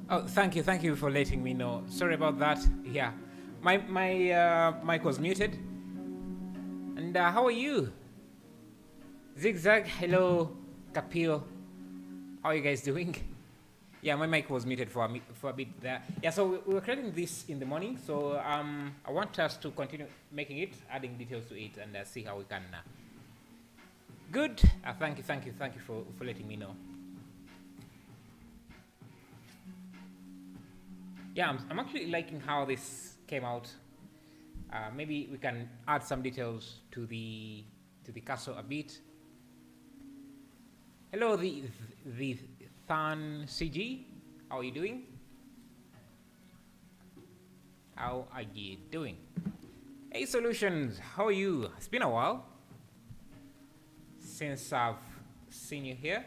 Oh, thank you for letting me know. Sorry about that. Yeah, my mic was muted. And how are you? Zigzag, hello, Kapil. How are you guys doing? Yeah, my mic was muted for a bit there. Yeah, so we were creating this in the morning. So I want us to continue making it, adding details to it, and see how we can. Good. Thank you for letting me know. Yeah, I'm actually liking how this came out. Maybe we can add some details to the castle a bit. Hello, the Than CG. How are you doing? How are you doing? Hey, Solutions. How are you? It's been a while since I've seen you here.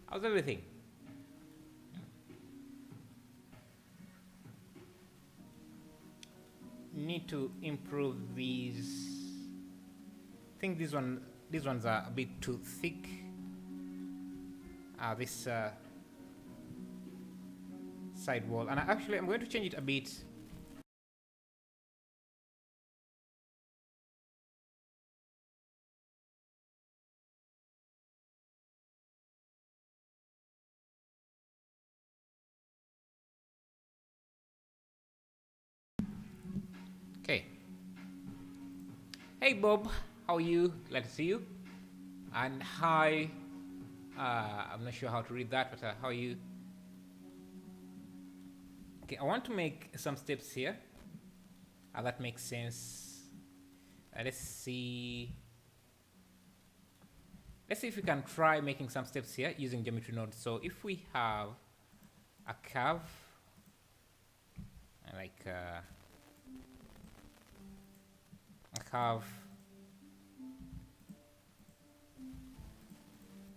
How's everything? Need to improve these. I think these ones are a bit too thick. This side wall, and actually I'm going to change it a bit. Okay. Hey Bob, how are you? Glad to see you. And hi. I'm not sure how to read that, but how are you? Okay, I want to make some steps here. That makes sense. Let's see. Let's see if we can try making some steps here using geometry nodes. So if we have a curve, like a curve,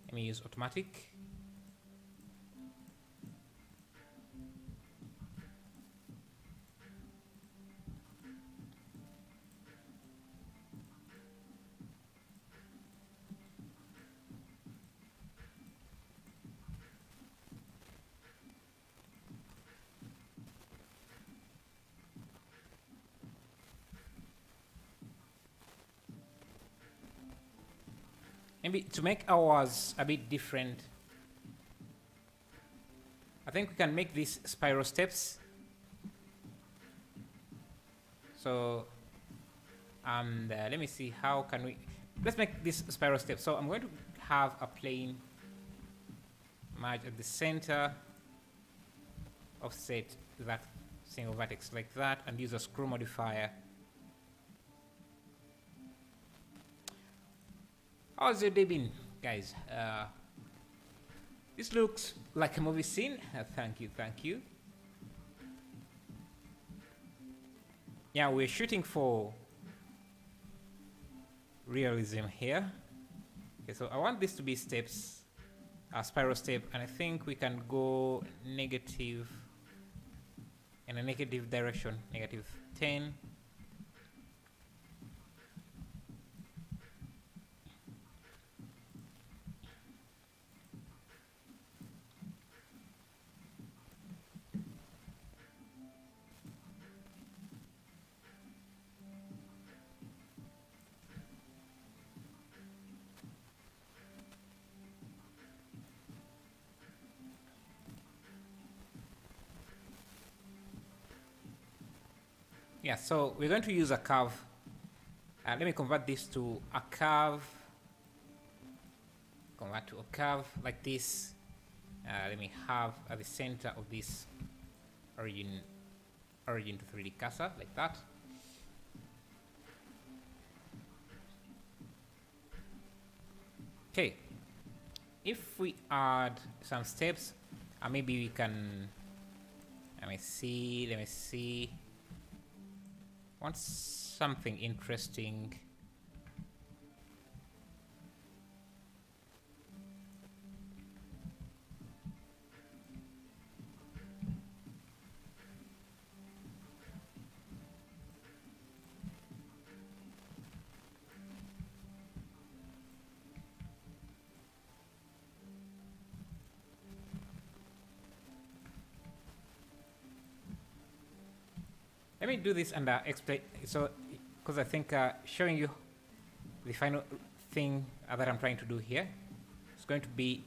let me use automatic. Maybe to make ours a bit different, I think we can make these spiral steps. So, let me see, how can we, let's make this spiral step. So I'm going to have a plane merge at the center, offset that single vertex like that, and use a screw modifier. How's your day been, guys? This looks like a movie scene. Thank you. Yeah, we're shooting for realism here. Okay, so I want this to be steps, a spiral step, and I think we can go negative in a negative direction, negative 10. Yeah, so we're going to use a curve. Let me convert this to a curve. Convert to a curve like this. Let me have at the center of this origin to 3D cursor like that. Okay, if we add some steps, maybe we can, let me see. Want something interesting. Let me do this and explain. So, because I think showing you the final thing that I'm trying to do here is going to be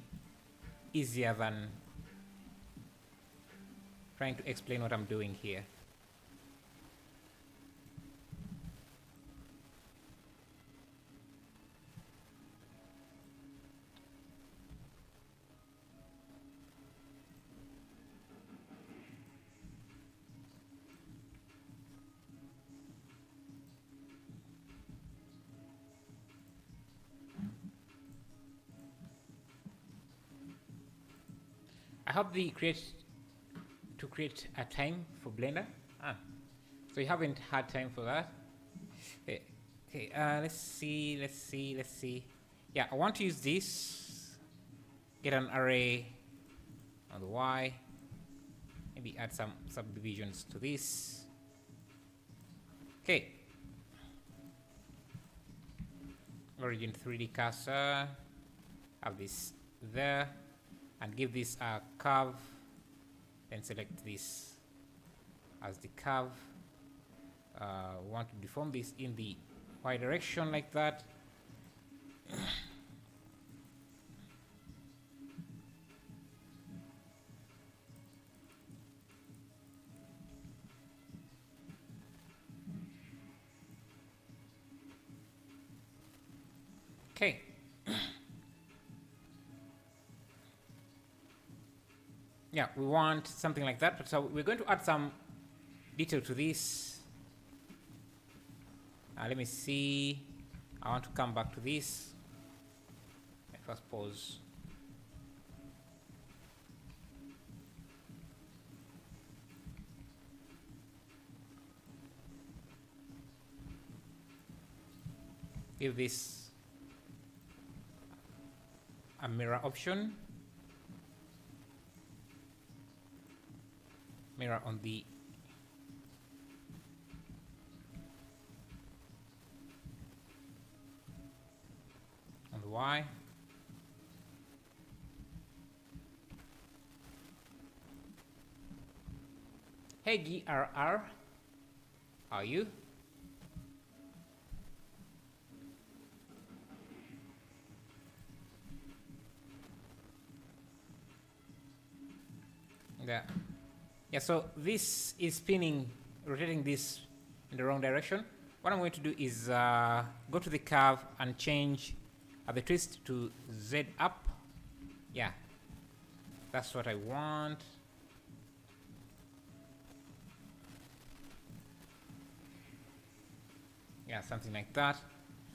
easier than trying to explain what I'm doing here. I hope to create a time for Blender. So you haven't had time for that. Okay, let's see. Yeah, I want to use this. Get an array on the Y. Maybe add some subdivisions to this. Okay. Origin 3D cursor. Have this there. And give this a curve, then select this as the curve. We want to deform this in the Y direction like that. Okay. Yeah, we want something like that, but so we're going to add some detail to this. Let me see. I want to come back to this. First pause. Give this a mirror option. Mirror on the Y. Hey GRR, how are you? Yeah, so this is spinning, rotating this in the wrong direction. What I'm going to do is go to the curve and change the twist to Z up. Yeah, that's what I want. Yeah, something like that.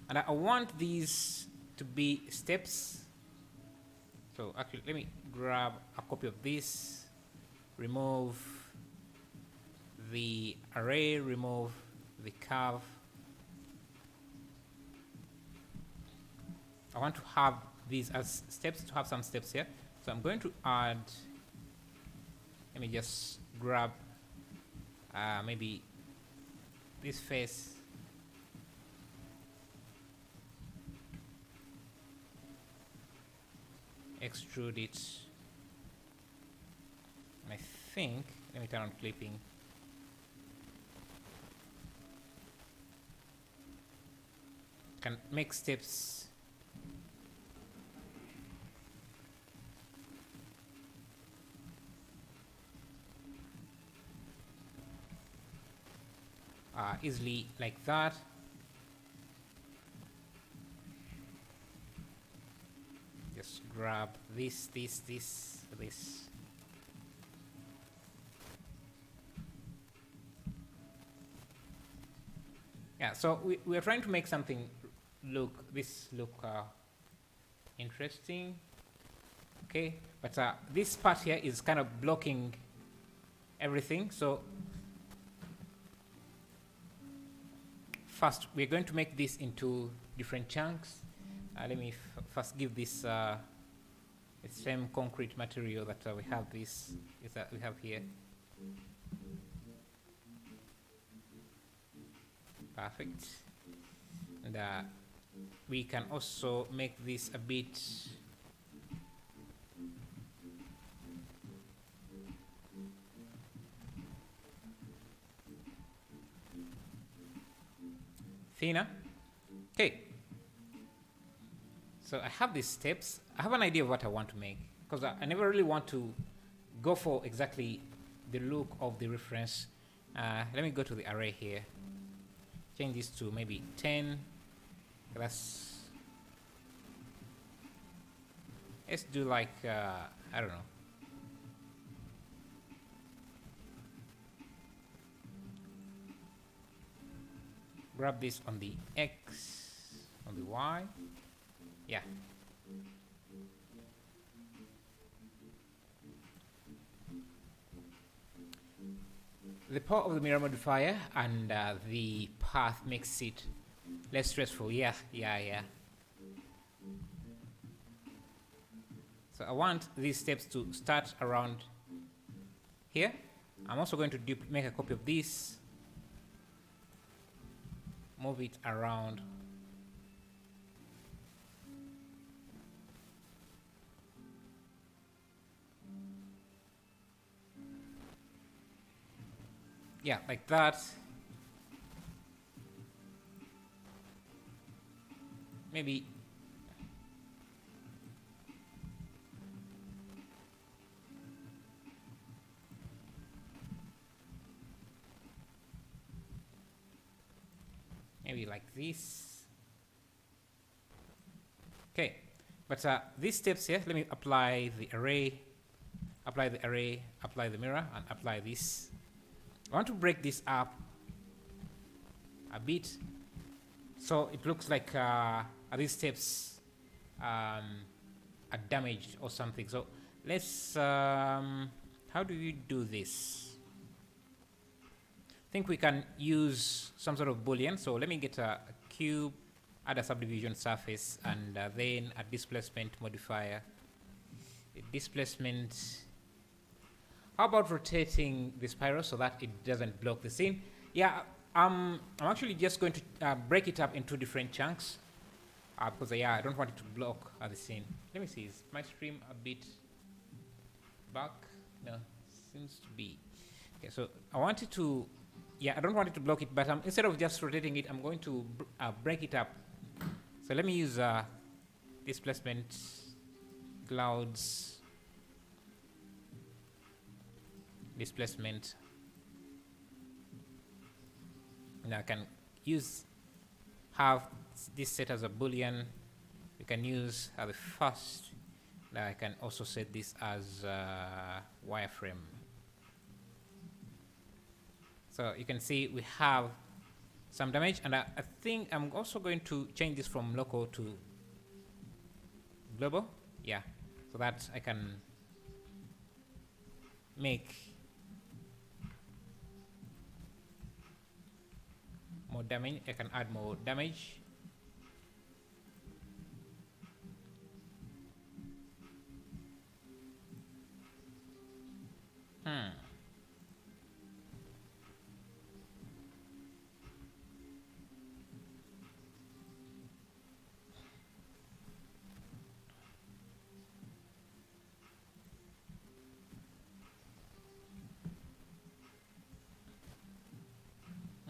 And I want these to be steps. So actually, let me grab a copy of this, remove the array, remove the curve. I want to have these as steps, to have some steps here. So I'm going to add, let me just grab maybe this face. Extrude it. I think, let me turn on clipping. Can make steps. Easily like that. Just grab this. Yeah, so we are trying to make something look interesting. Okay, but this part here is kind of blocking everything. So first, we're going to make this into different chunks. Let me first give this the same concrete material that we have. This is that we have here. Perfect. And we can also make this a bit thinner. Okay. So I have these steps. I have an idea of what I want to make because I never really want to go for exactly the look of the reference. Let me go to the array here. Change this to maybe 10. Let's do like I don't know. Grab this on the X, on the Y. Yeah. The power of the mirror modifier and the path makes it less stressful. Yeah. So I want these steps to start around here. I'm also going to make a copy of this, move it around. Yeah, like that. Maybe like this. Okay, but these steps here, let me apply the array, apply the mirror, and apply this. I want to break this up a bit so it looks like these steps are damaged or something. So let's how do you do this? I think we can use some sort of boolean. So let me get a cube, add a subdivision surface, and then a displacement modifier. The displacement. How about rotating the spiral so that it doesn't block the scene? Yeah, I'm actually just going to break it up into different chunks because I don't want it to block the scene. Let me see, is my stream a bit back? No, seems to be. Okay, so I want it to, I don't want it to block it, but instead of just rotating it, I'm going to break it up. So let me use displacement clouds. Displacement. Now I can have this set as a boolean. We can use the first. Now I can also set this as wireframe. So you can see we have some damage, and I think I'm also going to change this from local to global. Yeah, so that I can make more damage. I can add more damage.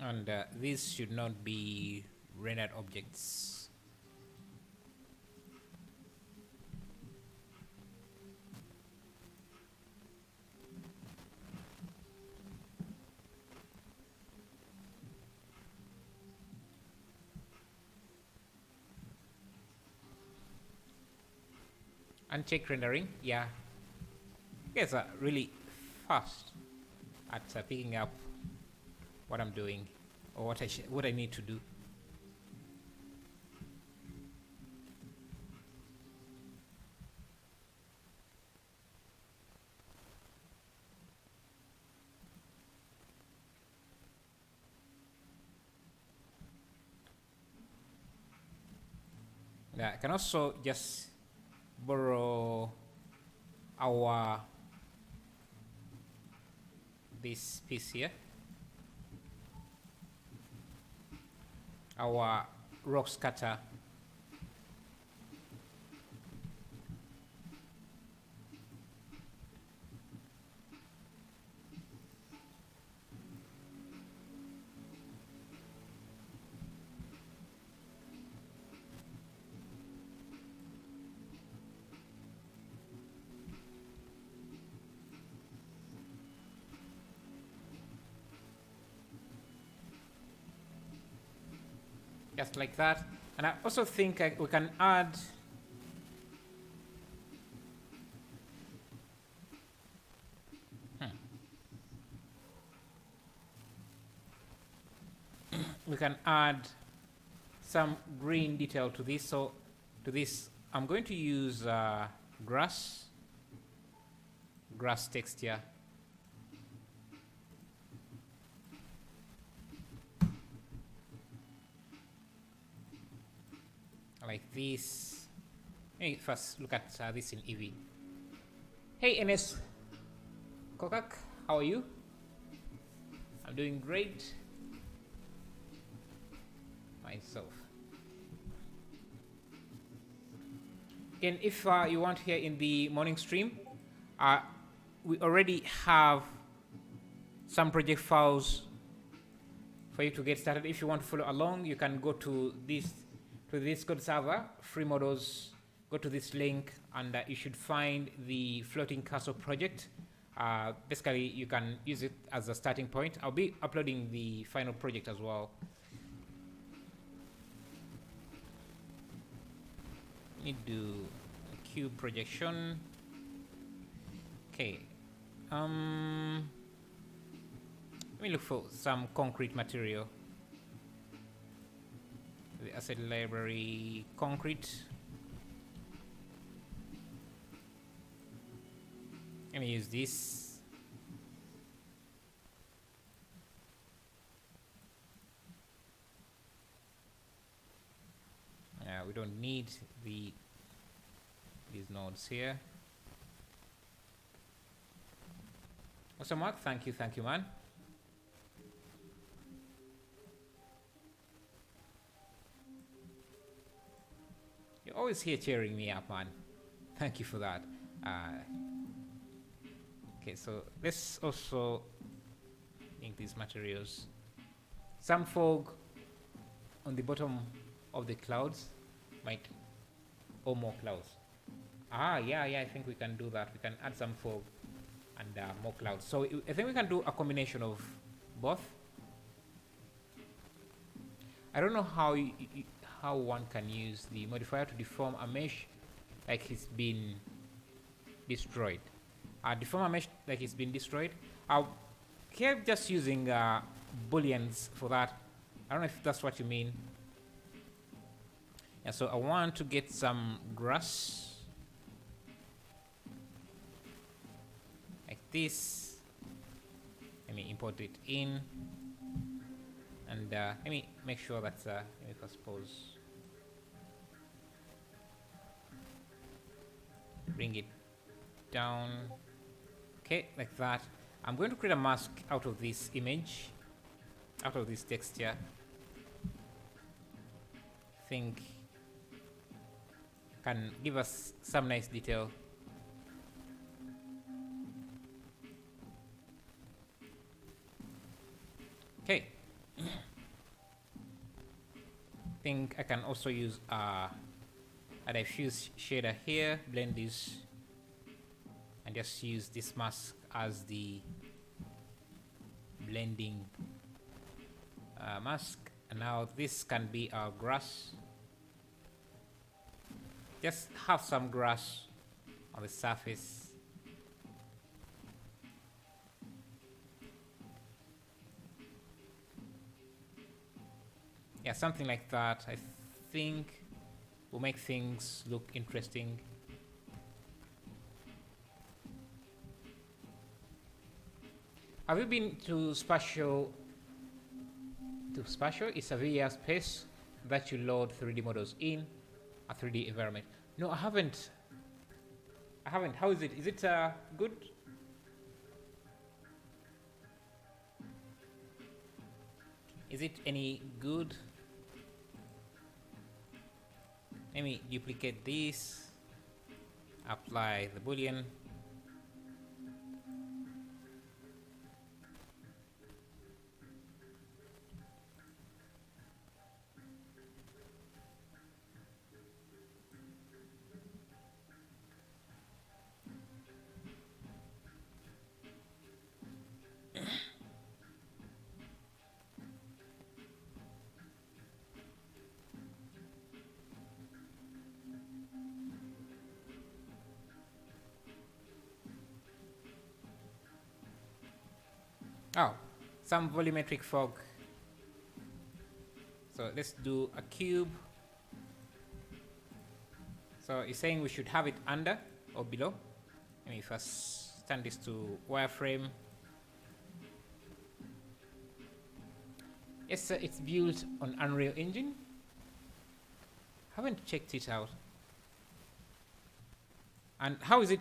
And these should not be rendered objects. Uncheck rendering, yeah. You guys are really fast at picking up what I'm doing or what I need to do. I can also just borrow this piece here, our rock scatter. just like that. And I also think we can add we can add some green detail to this. So to this, I'm going to use grass texture. Like this. Hey, first look at this in Eevee. Hey NS Kokak, how are you? I'm doing great myself. Again, if you want here in the morning stream, we already have some project files for you to get started. If you want to follow along, you can go to this Discord server, free models. Go to this link, and you should find the floating castle project. Basically, you can use it as a starting point. I'll be uploading the final project as well. Need to do a cube projection. Okay. Let me look for some concrete material. The asset library concrete. Let me use this. We don't need these nodes here. Also, Mark, thank you, man. You're always here cheering me up, man. Thank you for that. Okay, so let's also link these materials. Some fog on the bottom of the clouds might, or more clouds. Yeah, I think we can do that. We can add some fog and more clouds. So I think we can do a combination of both. I don't know how one can use the modifier to deform a mesh like it's been destroyed. Deform a mesh like it's been destroyed. Here just using booleans for that. I don't know if that's what you mean. Yeah, so I want to get some grass like this. Let me import it in, and let me make sure that let me first pause. Bring it down. Okay, like that. I'm going to create a mask out of this image, out of this texture. I think can give us some nice detail. Okay. I think I can also use a diffuse shader here, blend this, and just use this mask as the blending mask. And now this can be our grass. Just have some grass on the surface. Yeah, something like that. I think will make things look interesting. Have you been to Spatial? It's a VR space that you load 3D models in a 3D environment. No, I haven't. How is it? Is it good? Is it any good? Let me duplicate this, apply the boolean. Oh, some volumetric fog. So let's do a cube. So it's saying we should have it under or below. Let me first turn this to wireframe. Yes, sir, it's built on Unreal Engine. Haven't checked it out. And how easy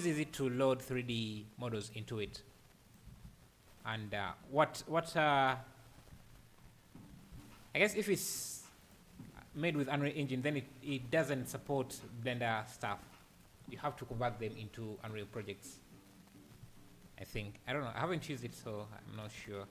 is it to load 3D models into it? And I guess if it's made with Unreal Engine, then it doesn't support Blender stuff. You have to convert them into Unreal projects, I think. I don't know. I haven't used it, so I'm not sure.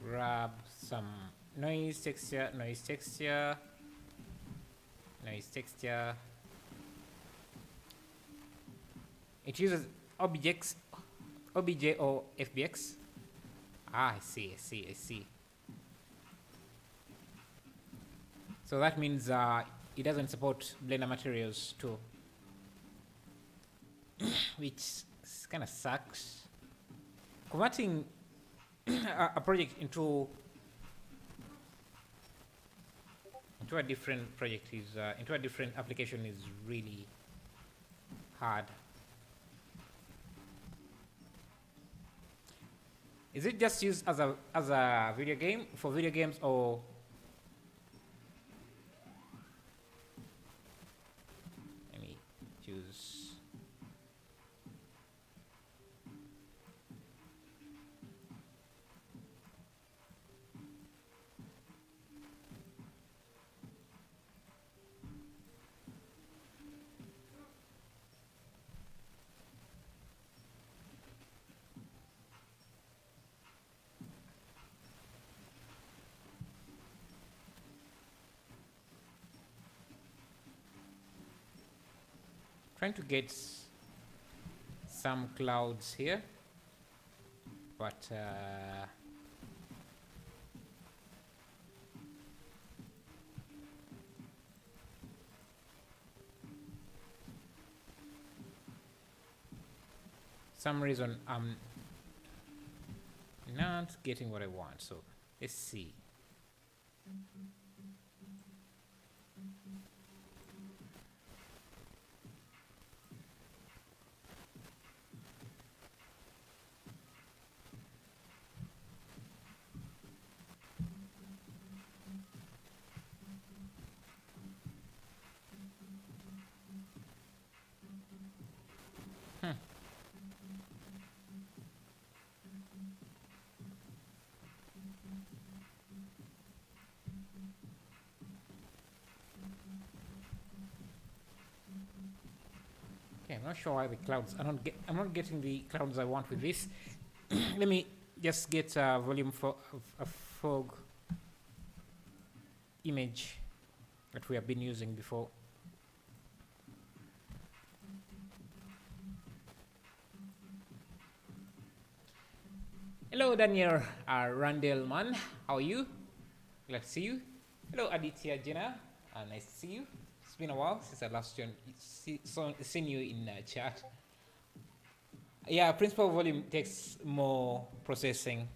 Grab some noise texture. It uses objects, OBJ or FBX. Ah, I see. So that means it doesn't support Blender materials too, which kind of sucks. Converting a project into a different project is into a different application is really hard. Is it just used as a video game for video games, or let me choose? Trying to get some clouds here, but some reason I'm not getting what I want. So let's see. Okay, I'm not sure why the clouds. I'm not getting the clouds I want with this. Let me just get a volume for a fog image that we have been using before. Hello, Daniel Randelman. How are you? Glad to see you. Hello, Aditya Jena. Nice to see you. It's been a while since I last seen you in chat. Yeah, principal volume takes more processing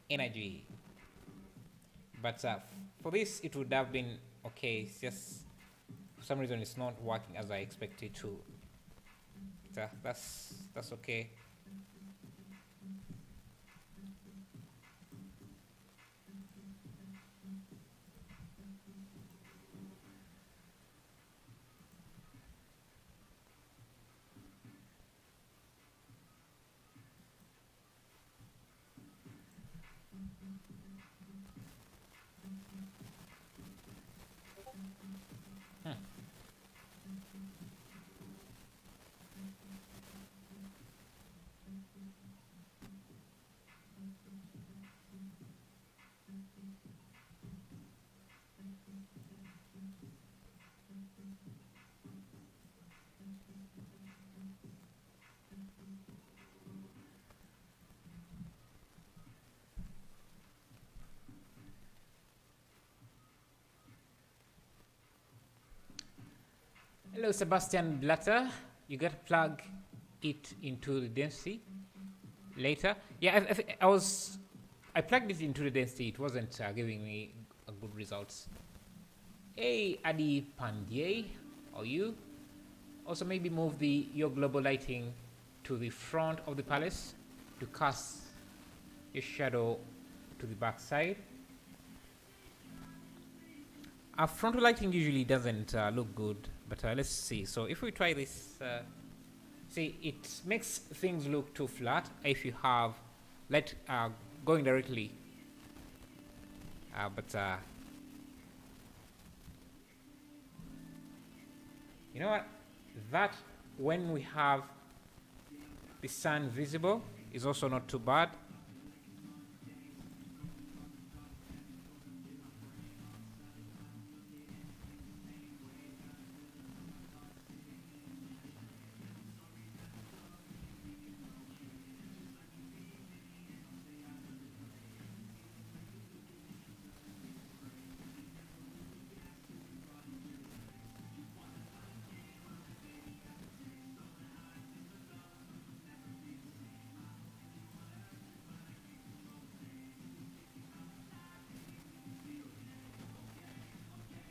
energy. But for this, it would have been okay. It's just for some reason it's not working as I expected to. That's okay. Hello, Sebastian Blatter. You got to plug it into the density later. Yeah, I plugged it into the density. It wasn't giving me a good results. Hey, Adi Pandey, or you? Also, maybe move your global lighting to the front of the palace to cast your shadow to the back side. Our frontal lighting usually doesn't look good, but let's see. So if we try this, see, it makes things look too flat if you have light going directly. You know what? That when we have the sun visible is also not too bad.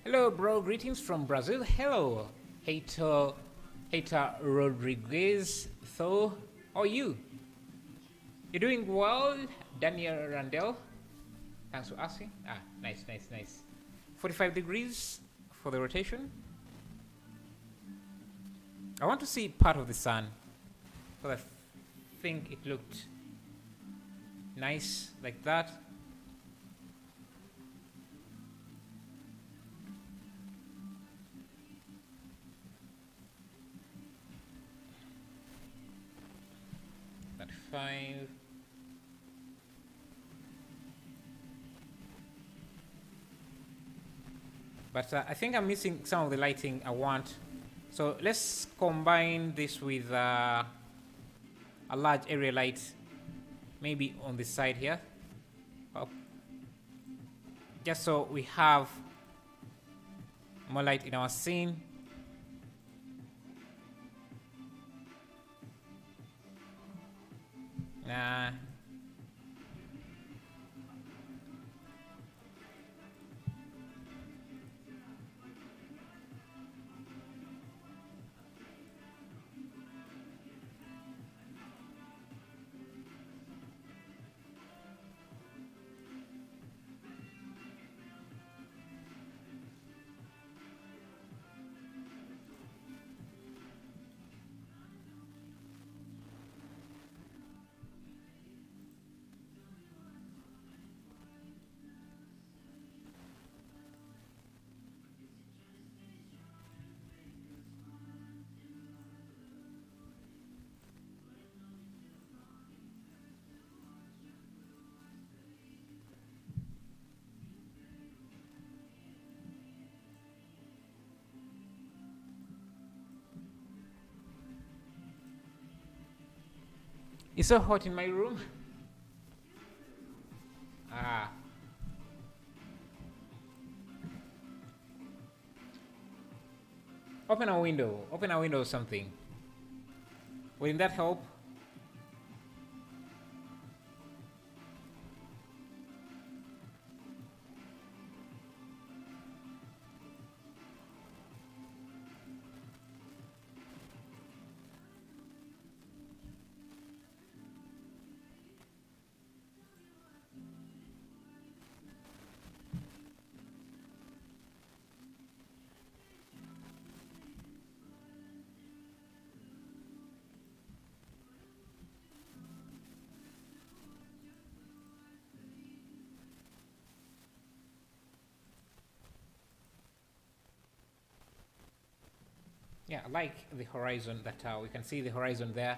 Hello, bro. Greetings from Brazil. Hello, Hater Rodriguez. So, how are you? You're doing well, Daniel Randell. Thanks for asking. Nice. 45 degrees for the rotation. I want to see part of the sun, because I think it looked nice like that. Five. But I think I'm missing some of the lighting I want. So let's combine this with a large area light, maybe on the side here. Just so we have more light in our scene. Nah. It's so hot in my room. Open a window or something. Wouldn't that help? Yeah, I like the horizon that we can see the horizon there.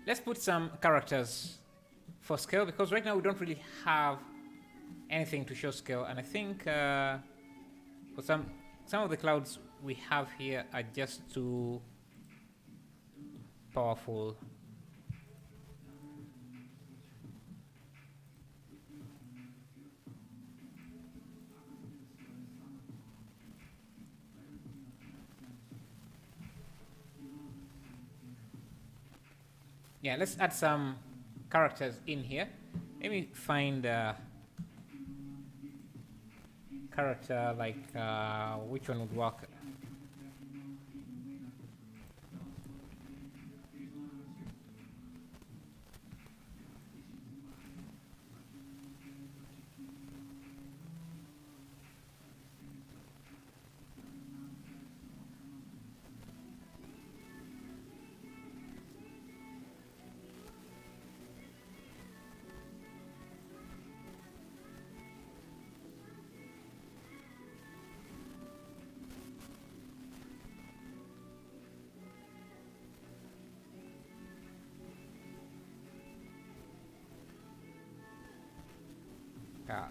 Let's put some characters for scale, because right now we don't really have anything to show scale, and I think for some of the clouds we have here are just too powerful. Yeah, let's add some characters in here. Let me find a character like which one would work.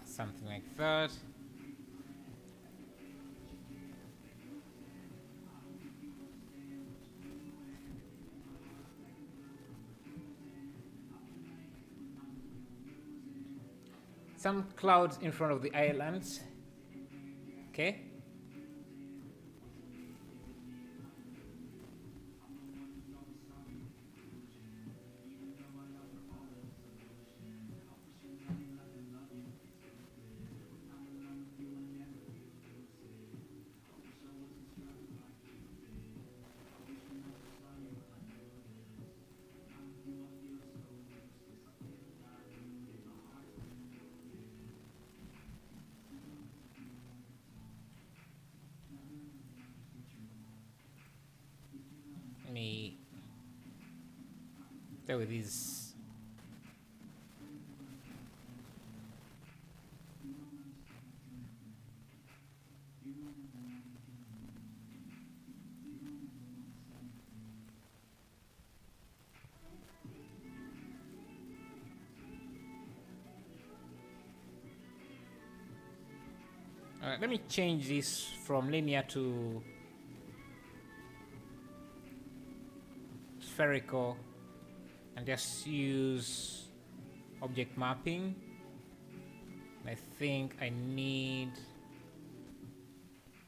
Something like that. Some clouds in front of the islands. Okay. Me play with these. Let me change this from linear to spherical and just use object mapping. I think I need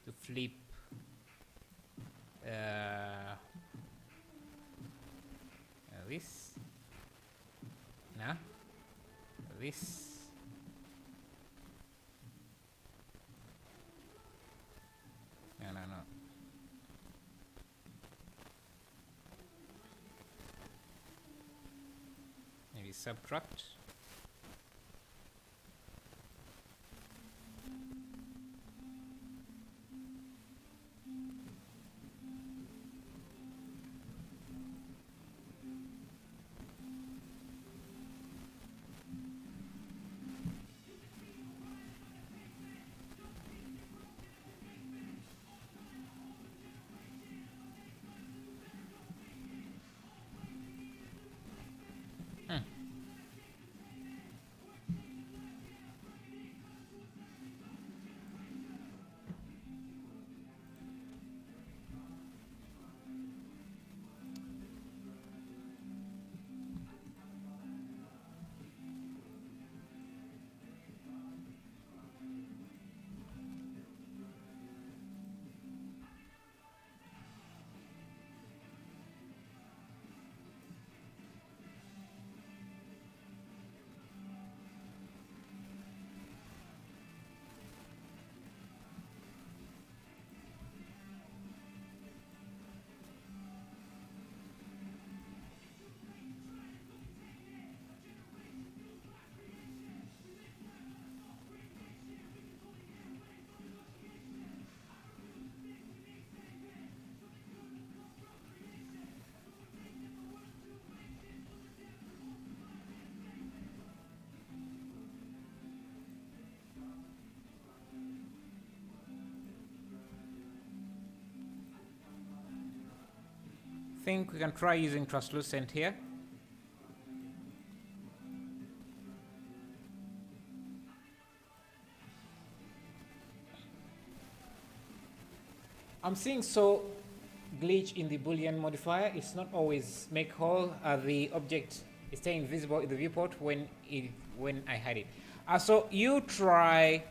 to flip this. No, this. No. Maybe subtract. Think we can try using translucent here. I'm seeing so glitch in the Boolean modifier. It's not always make whole. The object is staying visible in the viewport when I hide it. So you try.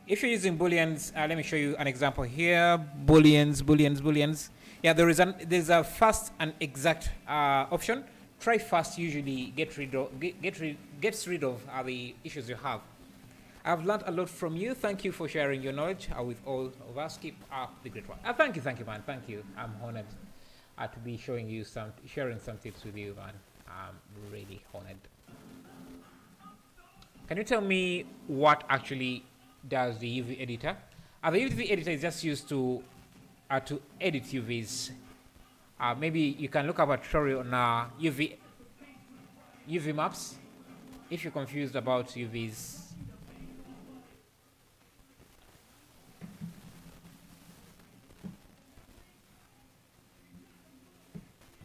If you're using booleans, let me show you an example here. Booleans. Yeah, there's a fast and exact option. try first usually gets rid of the issues you have. I've learned a lot from you. Thank you for sharing your knowledge with all of us. Keep up the great work. Thank you, man. Thank you. I'm honored to be sharing some tips with you, man. I'm really honored. Can you tell me what actually does the UV editor? The UV editor is just used to edit UVs. Maybe you can look up a tutorial on UV maps if you're confused about UVs.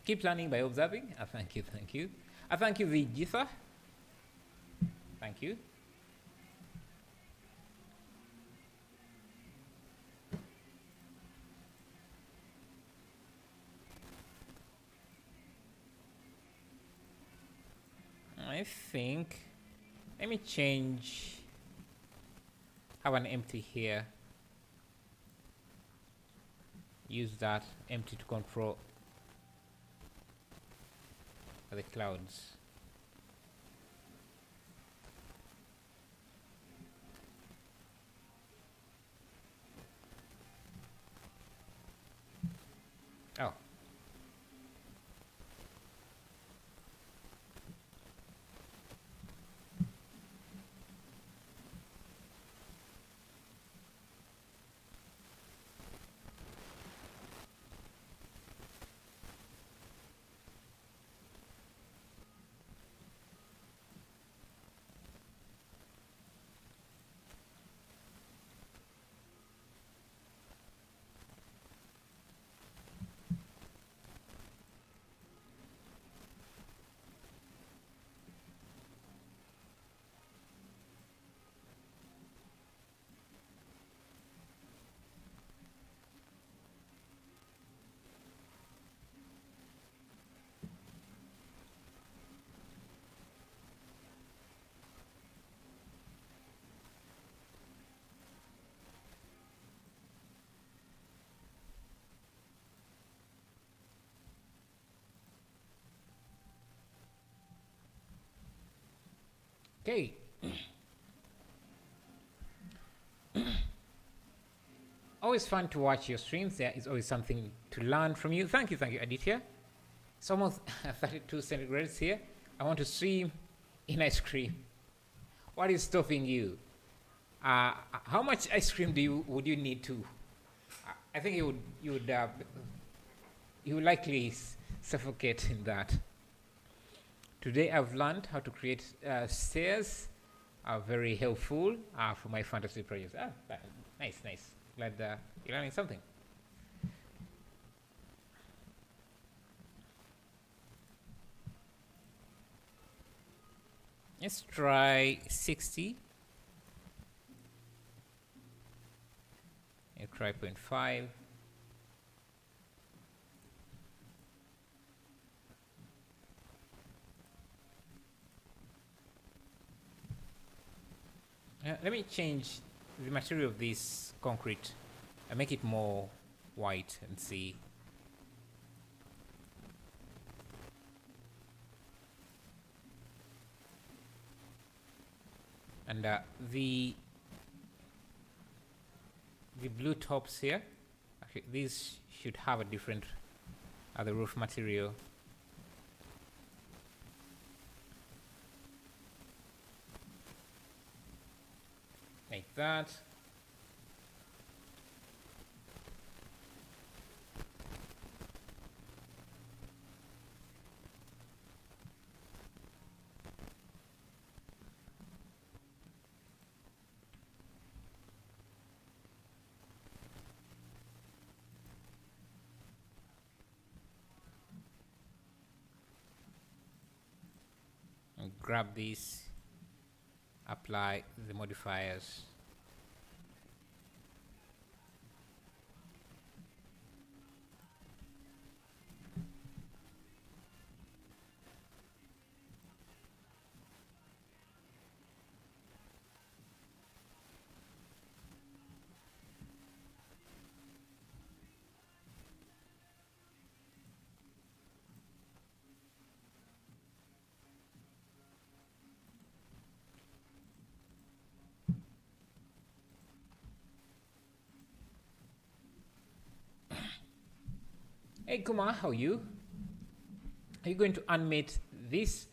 Keep learning by observing. Thank you. Thank you, Vijitha. Thank you. I think, let me change, have an empty here. Use that empty to control the clouds. Oh. Okay. Always fun to watch your streams. There is always something to learn from you. Thank you, Aditya. It's almost 32 centigrades here. I want to swim in ice cream. What is stopping you? How much ice cream would you need to? I think you would likely suffocate in that. Today I've learned how to create stairs. Very helpful for my fantasy projects. Nice. Glad you're learning something. Let's try 60. I'll try 0.5. Let me change the material of this concrete and make it more white and see. And the blue tops here, actually these should have a different the roof material. Like that. And grab these, apply the modifiers. Hey Kuma, how are you? Are you going to animate this?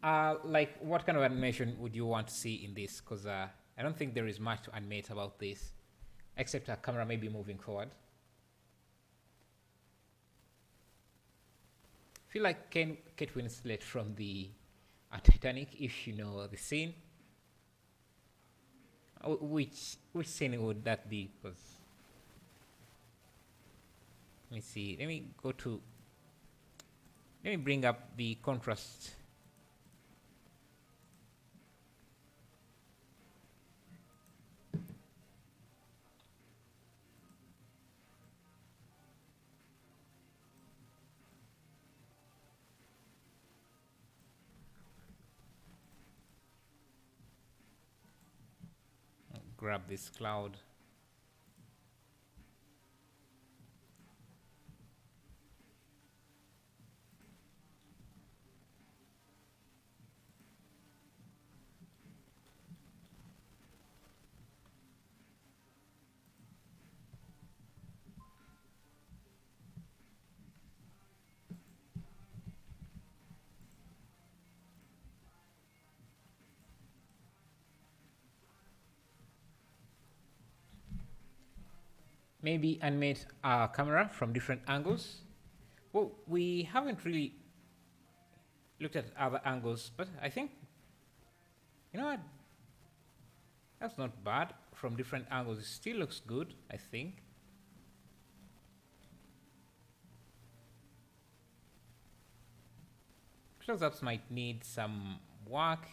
Like, what kind of animation would you want to see in this? Because I don't think there is much to animate about this, except our camera maybe moving forward. I feel like Kate Winslet from the Titanic, if you know the scene. Which scene would that be? Because let me see. Let me bring up the contrast. Grab this cloud. Maybe animate our camera from different angles. Well, we haven't really looked at other angles, but I think, you know what? That's not bad. From different angles, it still looks good, I think. Close-ups might need some work.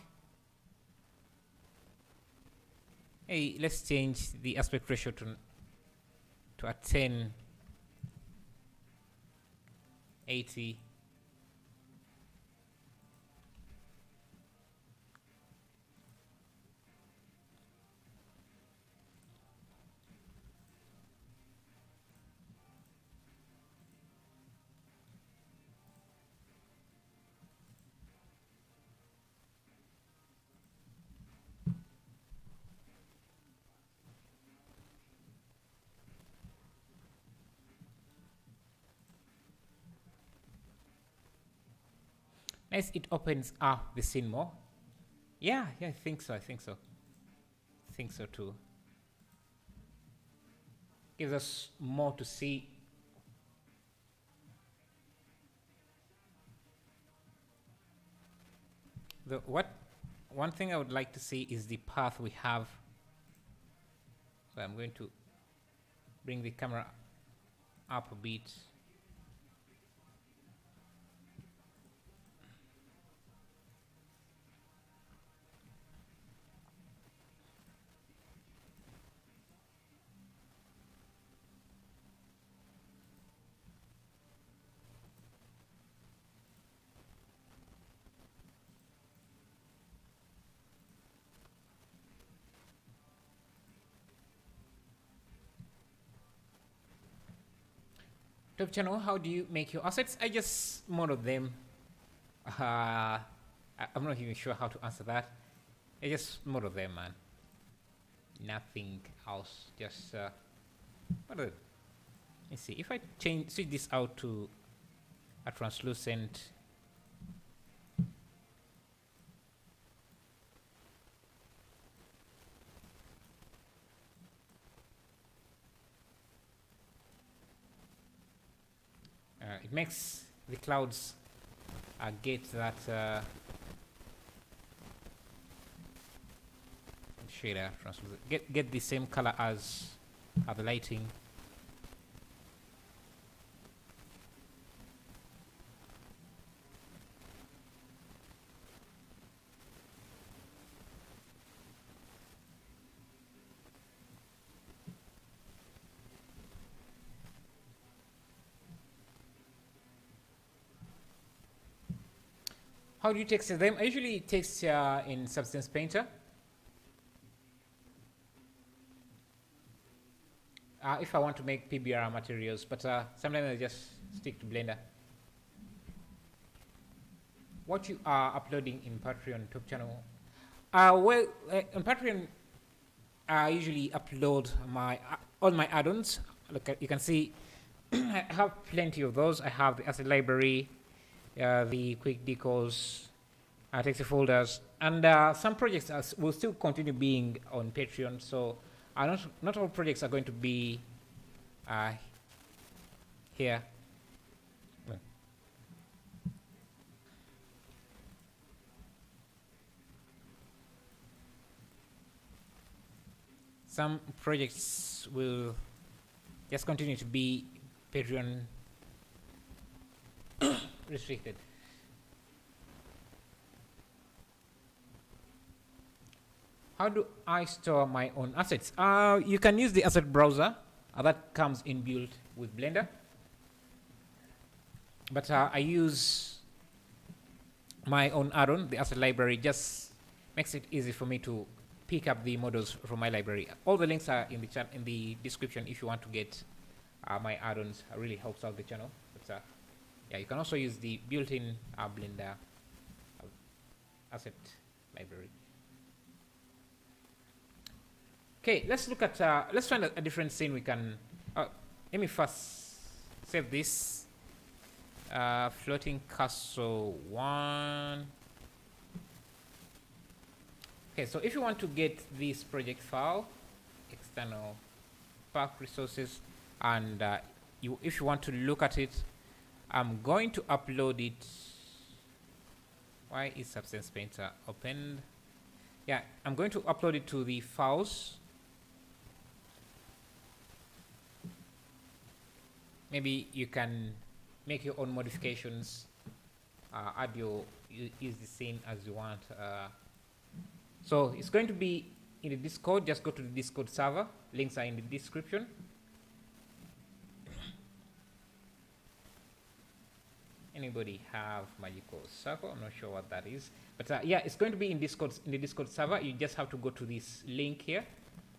Hey, let's change the aspect ratio to a 1080. Nice, it opens up the scene more. Yeah, I think so. I think so too. Gives us more to see. One thing I would like to see is the path we have. So I'm going to bring the camera up a bit. Top channel, how do you make your assets? I just model them. I'm not even sure how to answer that. I just model them, man. Nothing else. Just what let me see. If I switch this out to a translucent. It makes the clouds get that shader translucent. Get the same color as the lighting. How do you texture them? I usually texture in Substance Painter. If I want to make PBR materials, but sometimes I just stick to Blender. What you are uploading in Patreon top channel? Well, on Patreon, I usually upload my all my add-ons. Look, you can see I have plenty of those. I have the asset library, the quick decals, text folders, and some projects will still continue being on Patreon. So not all projects are going to be here. Some projects will just continue to be Patreon restricted. How do I store my own assets? You can use the asset browser that comes inbuilt with Blender. But I use my own add-on, the asset library, just makes it easy for me to pick up the models from my library. All the links are in the chat in the description if you want to get my add-ons. It really helps out the channel. But yeah, you can also use the built-in Blender asset library. Okay, let's look at let's find a different scene we can. Let me first save this. Floating castle 1. Okay, so if you want to get this project file, external park resources, and if you want to look at it, I'm going to upload it. Why is Substance Painter opened? Yeah, I'm going to upload it to the files. Maybe you can make your own modifications, use the scene as you want. So it's going to be in the Discord. Just go to the Discord server. Links are in the description. Anybody have magical circle? I'm not sure what that is, but yeah, it's going to be in Discord, in the Discord server. You just have to go to this link here.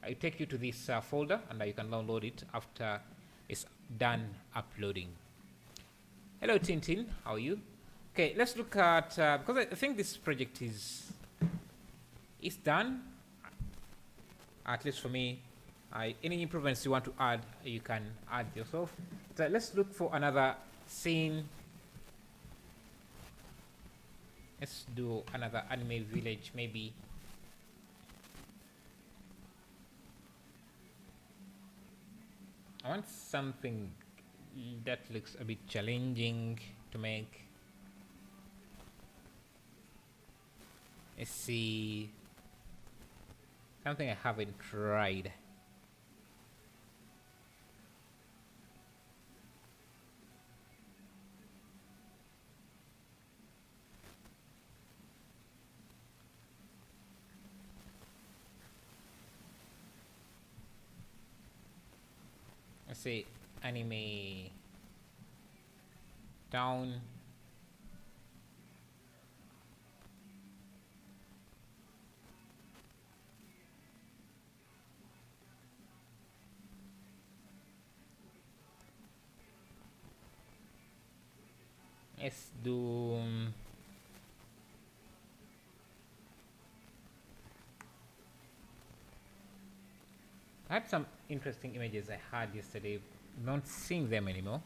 It'll take you to this folder, and you can download it after it's done uploading. Hello Tintin, how are you? Okay, let's look at because I think this project is done, at least for me. Any improvements you want to add, you can add yourself. So let's look for another scene. Let's do another anime village, maybe. I want something that looks a bit challenging to make. Let's see. Something I haven't tried. Let's say anime town. Let's do I had some interesting images I had yesterday. Not seeing them anymore.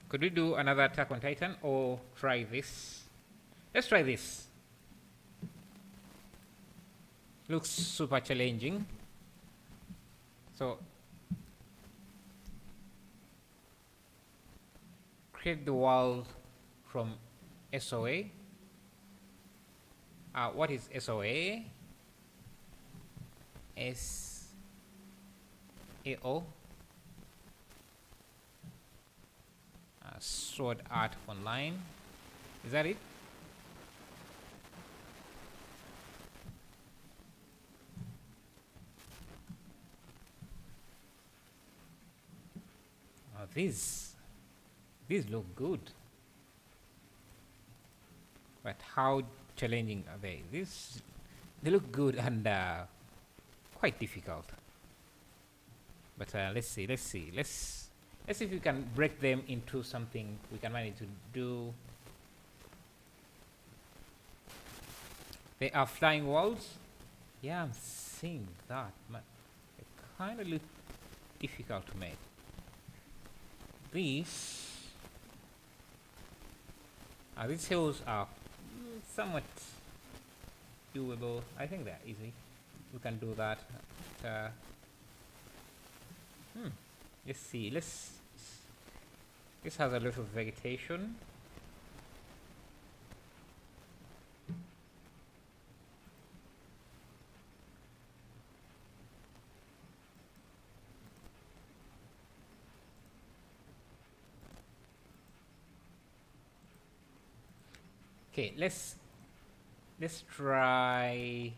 Could we do another Attack on Titan or try this? Let's try this. Looks super challenging. So create the world from SOA. What is SOA? SAO. Sword Art Online. Is that it? These look good, but how challenging are they? They look good and quite difficult. But let's see if we can break them into something we can manage to do. They are flying walls. Yeah, I'm seeing that. But they kind of look difficult to make. These hills are somewhat doable. I think they're easy. We can do that. Let's see. This has a lot of vegetation. Okay, let's try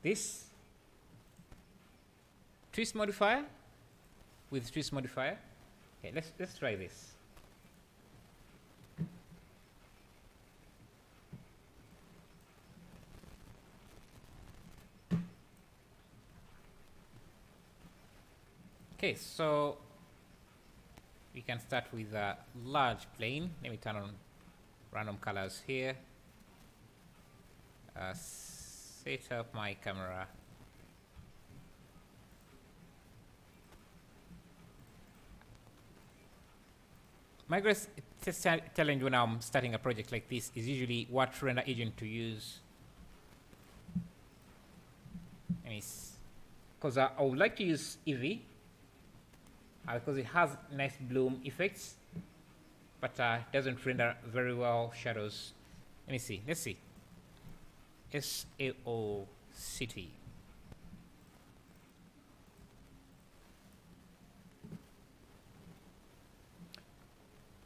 this twist modifier with twist modifier. Okay, let's try this. Okay, so we can start with a large plane. Let me turn on random colors here. Set up my camera. My greatest challenge when I'm starting a project like this is usually what render agent to use. Because I would like to use Eevee because it has nice bloom effects, but doesn't render very well shadows. Let's see. SAO City.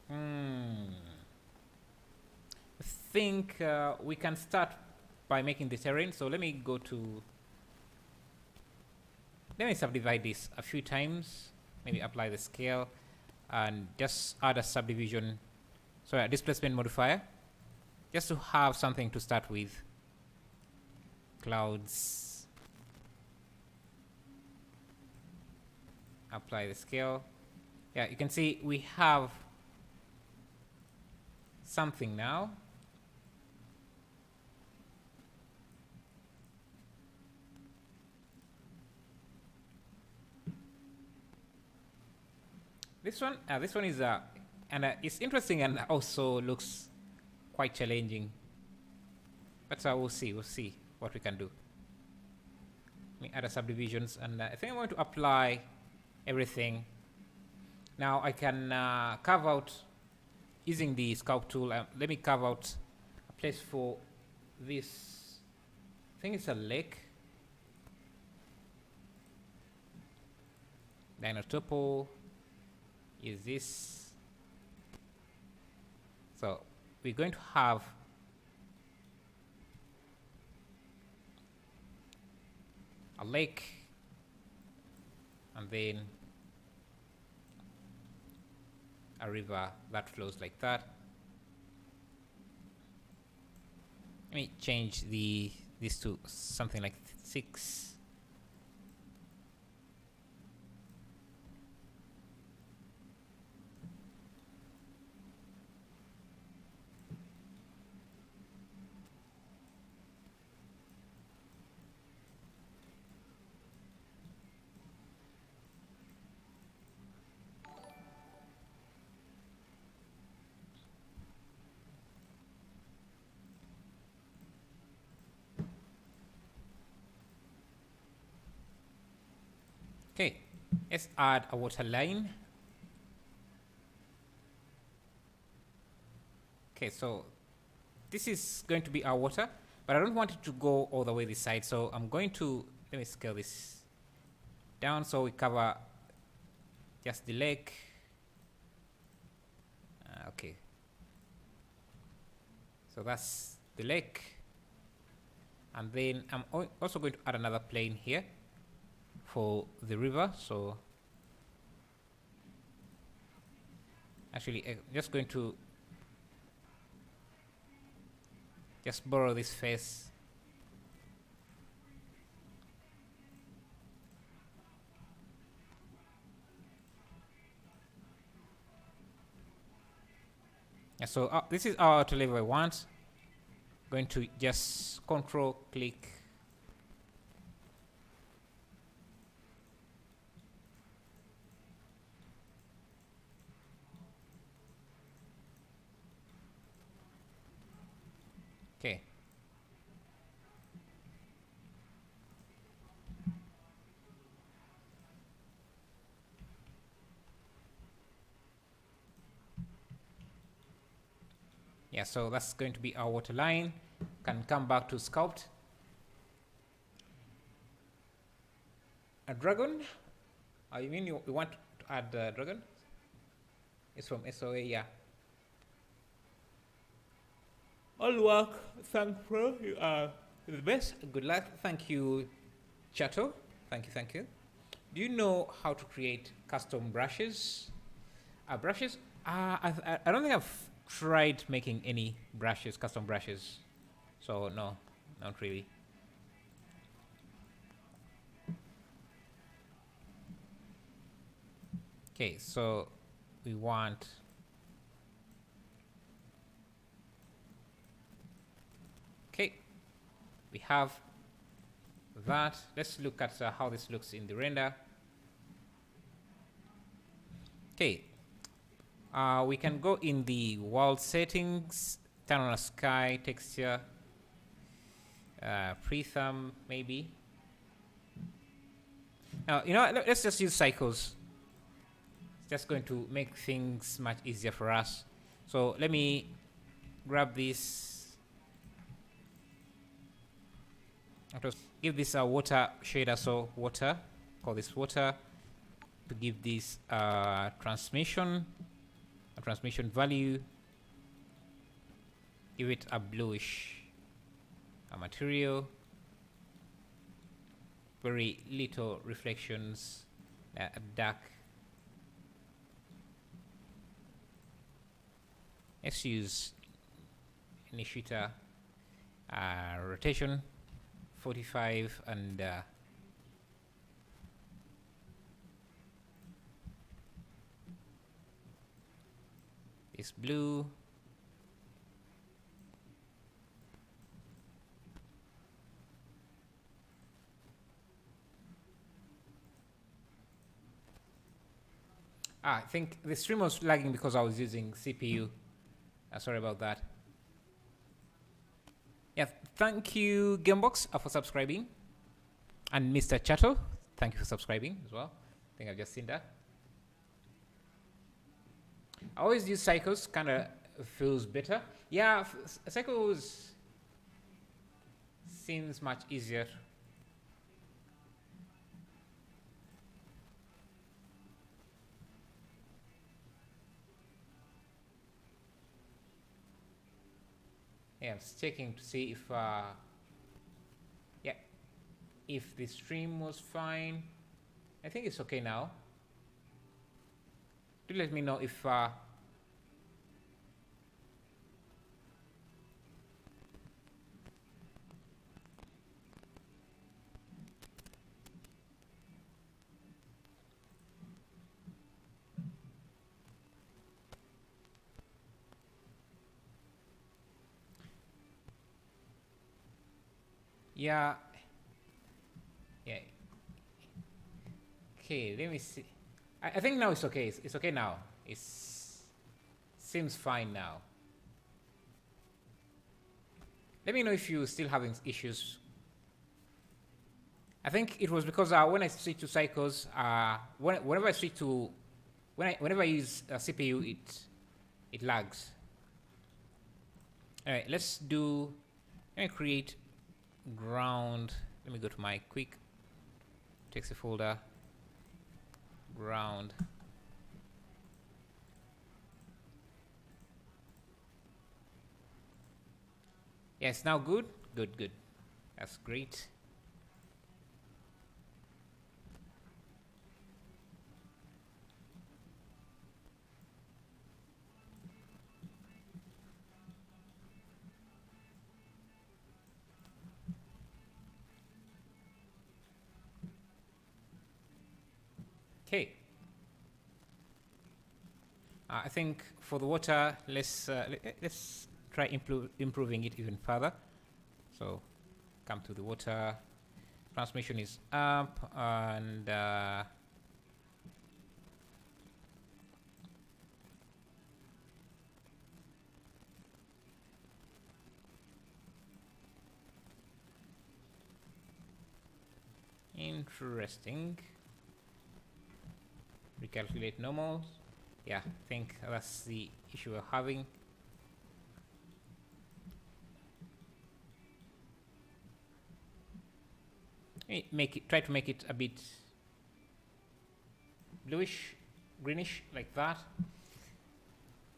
I think we can start by making the terrain. So let me subdivide this a few times. Maybe apply the scale and just add a subdivision. So a displacement modifier, just to have something to start with. Clouds. Apply the scale. Yeah, you can see we have something now. This one is it's interesting and also looks quite challenging. But we'll see what we can do. Let me add a subdivisions, and I think I'm going to apply everything. Now I can carve out using the sculpt tool. Let me carve out a place for this. I think it's a lake. Dino topo is this. So we're going to have a lake, and then a river that flows like that. Let me change this to something like 6. Okay, let's add a water line. Okay, so this is going to be our water, but I don't want it to go all the way this side, so I'm going to, let me scale this down so we cover just the lake. Okay, so that's the lake, and then I'm also going to add another plane here for the river. So actually just going to Just borrow this face. Yeah, so this is our auto level I want. Going to just control click. Okay. Yeah, so that's going to be our water line. Can come back to sculpt. A dragon? You mean you want to add a dragon? It's from SOA, yeah. All work, thank pro. You are the best. Good luck. Thank you, Chato. Thank you, thank you. Do you know how to create custom brushes? Brushes? I don't think I've tried making any brushes, custom brushes. So no, not really. Okay, so we want okay, we have that. Let's look at how this looks in the render. Okay, we can go in the world settings, turn on a sky texture, pre-thumb maybe. Now, you know, let's just use cycles. It's just going to make things much easier for us. So let me grab this. Give this a water shader, so water, call this water, to give this transmission, a transmission value, give it a bluish material, very little reflections, dark. Let's use initiator rotation 45 and this blue. I think the stream was lagging because I was using CPU. Sorry about that. Yeah, thank you, Gamebox, for subscribing. And Mr. Chato, thank you for subscribing as well. I think I've just seen that. I always use cycles, kind of feels better. Yeah, cycles seems much easier. Yeah, I'm just checking to see if yeah, if the stream was fine. I think it's okay now. Do let me know if yeah. Yeah. Okay, let me see. I think now it's okay. It's okay now. It seems fine now. Let me know if you're still having issues. I think it was because when I switch to cycles, whenever I switch to whenever I use CPU, it lags. All right, let's do. Let me create ground. Let me go to my quick text folder. Ground. Yes, now good. Good. That's great. Okay. I think for the water, let's try improving it even further. So come to the water. Transmission is up, and interesting. Recalculate normals. Yeah, I think that's the issue we're having. Try to make it a bit bluish, greenish, like that.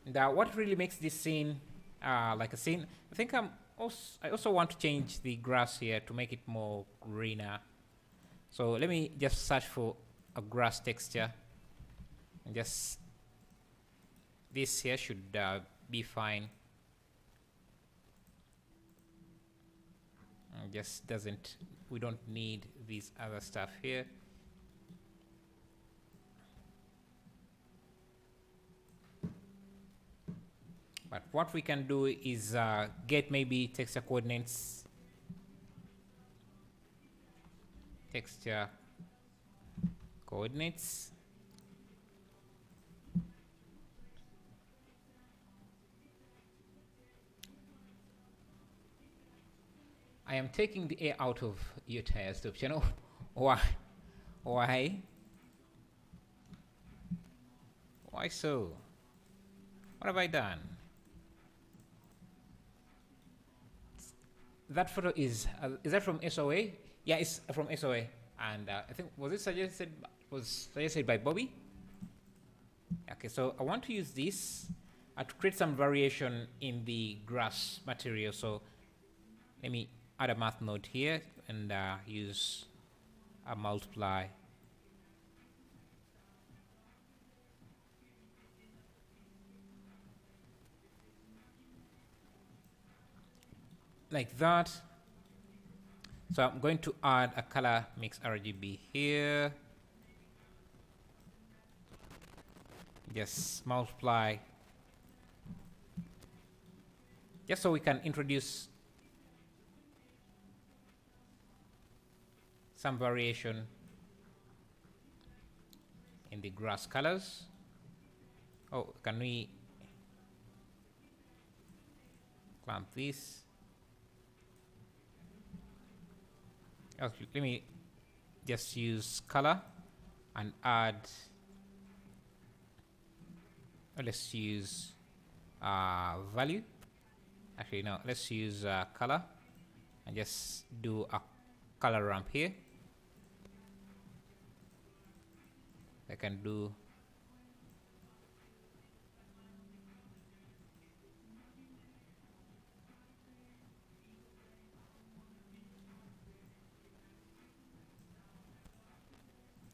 And what really makes this scene like a scene? I think I also want to change the grass here to make it more greener. So let me just search for a grass texture, and just this here should be fine. Just doesn't. We don't need this other stuff here. But what we can do is get maybe texture coordinates. Texture coordinates. I am taking the air out of your tire stop channel. Why? Why? Why so? What have I done? That photo is that from SOA? Yeah, it's from SOA, and I think was suggested by Bobby. Okay, so I want to use this to create some variation in the grass material. So let me add a math node here and use a multiply. Like that. So I'm going to add a color mix RGB here. Just multiply. Just so we can introduce some variation in the grass colors. Oh, can we clamp this? Okay, let me just use color and add. Let's use value. Actually, no, let's use color and just do a color ramp here. I can do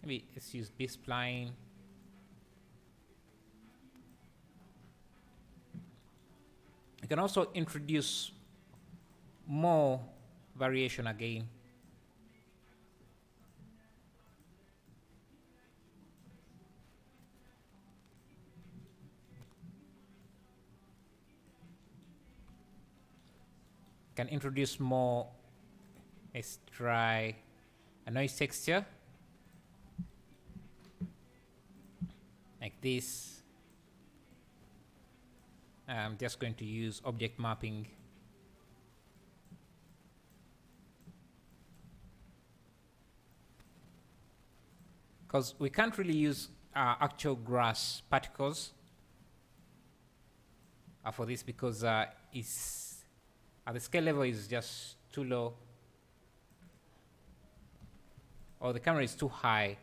maybe let's use B-spline. You can also introduce more variation again. Can introduce more. Let's try a noise texture like this. I'm just going to use object mapping. Because we can't really use actual grass particles for this, because it's the scale level is just too low, or the camera is too high.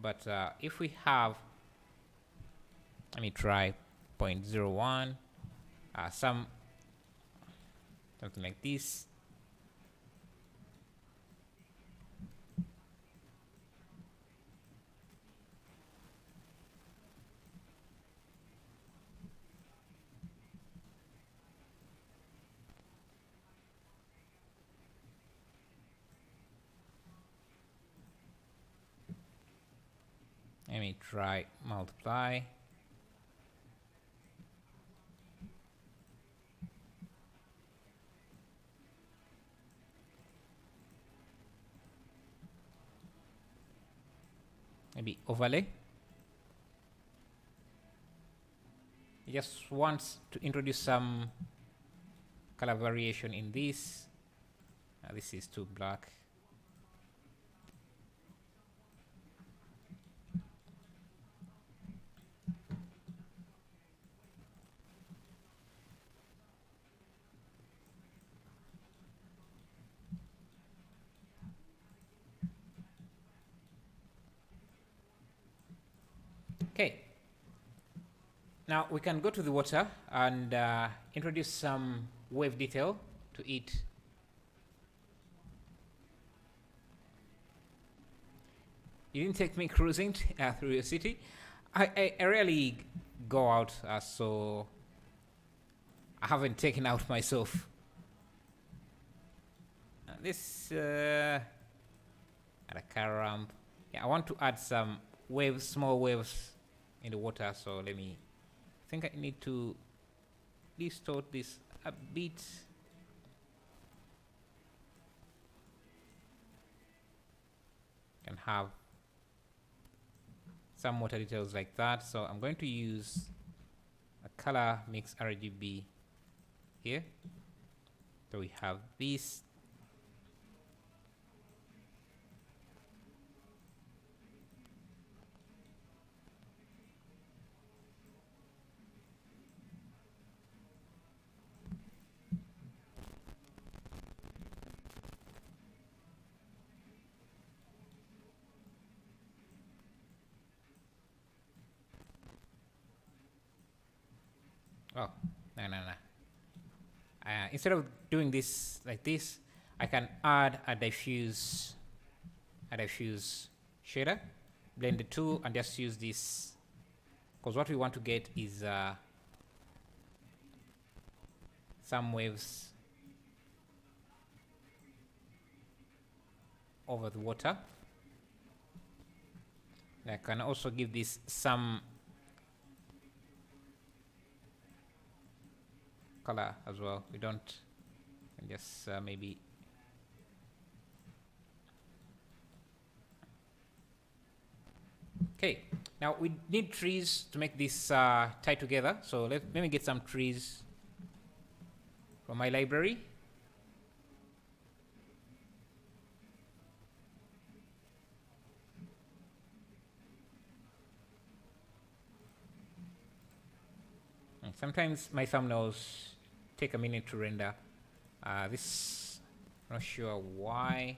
But if we have, let me try 0.01, something like this. me try multiply. Maybe overlay. It just wants to introduce some color variation in this. This is too black. Okay. Now we can go to the water and introduce some wave detail to it. You didn't take me cruising through your city. I rarely go out, so I haven't taken out myself. This add a car ramp. Yeah, I want to add some waves, small waves in the water. So let me. I think I need to distort this a bit. And have some water details like that. So I'm going to use a color mix RGB here. So we have this. Oh, no. Instead of doing this like this, I can add a diffuse shader, blend the two, and just use this, because what we want to get is some waves over the water. I can also give this some color as well. We don't, and just maybe okay. Now we need trees to make this tie together. So let me get some trees from my library. And sometimes my thumbnails take a minute to render. This, not sure why.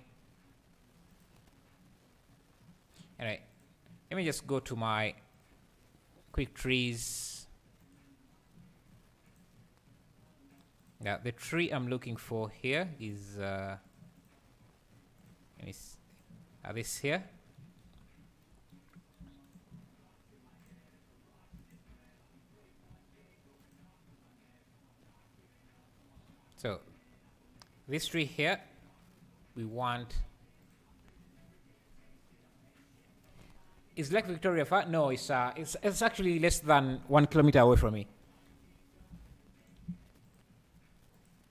Alright, let me just go to my quick trees. Yeah, the tree I'm looking for here is this here. So this tree here, we want. Is Lake Victoria far? No, it's actually less than 1 kilometer away from me.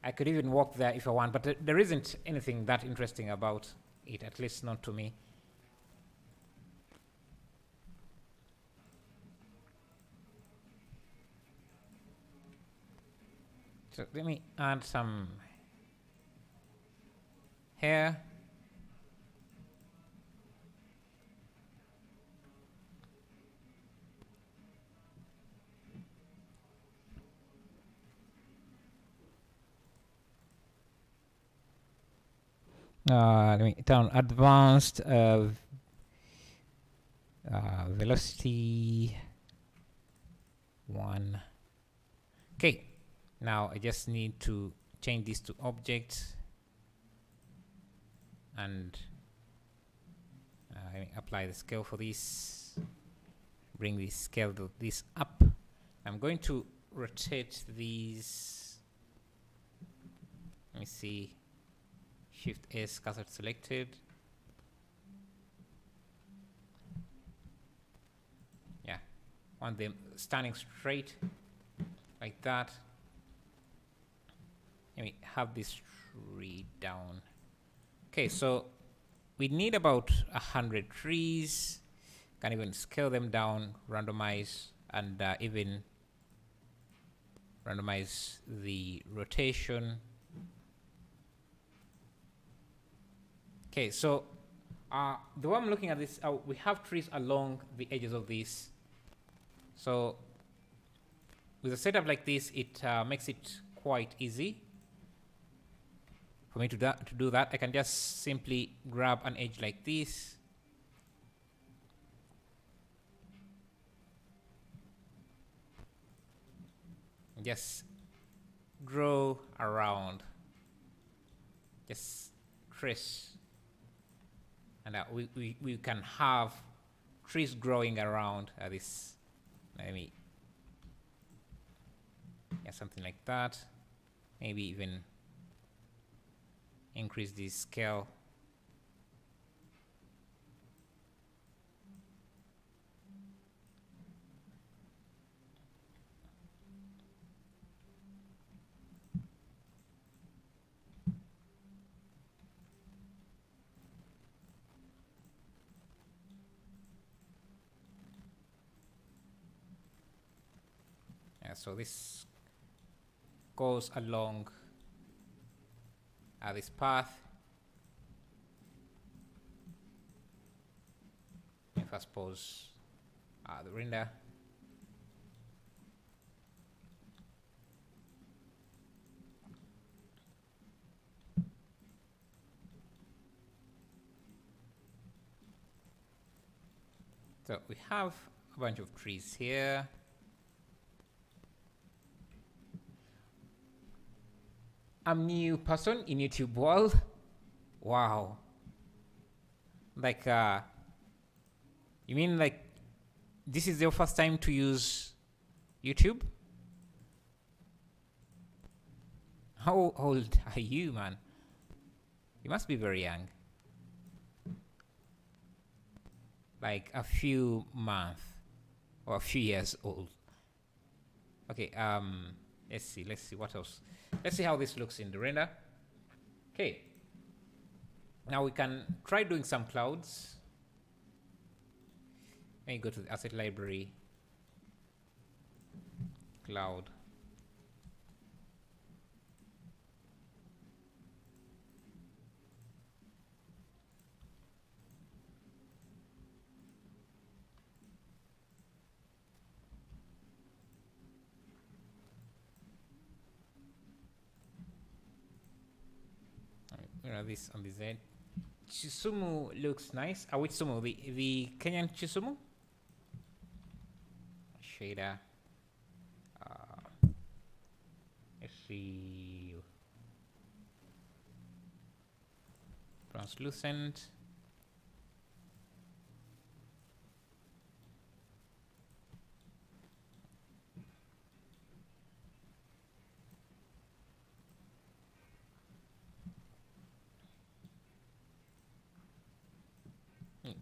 I could even walk there if I want, but there isn't anything that interesting about it, at least not to me. So let me add some hair. Let me turn advanced velocity 1. Okay, now I just need to change this to object and let me apply the scale for this. Bring the scale to this up. I'm going to rotate these. Let me see. Shift S, cursor selected. want them standing straight like that. Let me have this tree down. Okay, so we need about 100 trees. Can even scale them down, randomize, and even randomize the rotation. Okay, so the way I'm looking at this, we have trees along the edges of this. So with a setup like this, it makes it quite easy for me to do that. I can just simply grab an edge like this. Just grow around. Just trace. And we can have trees growing around this. Let me, yeah, something like that. Maybe even increase the scale. So this goes along this path. If I suppose the render. So we have a bunch of trees here. I'm new person in YouTube world. Wow. Like, you mean like this is your first time to use YouTube? How old are you, man? You must be very young. Like a few months or a few years old. Okay, let's see what else. Let's see how this looks in the render. Okay. Now we can try doing some clouds. Let me go to the asset library. Cloud. This on this end. Chisumu looks nice. Which sumu? The Kenyan Chisumu? Shader. Let's see. Translucent.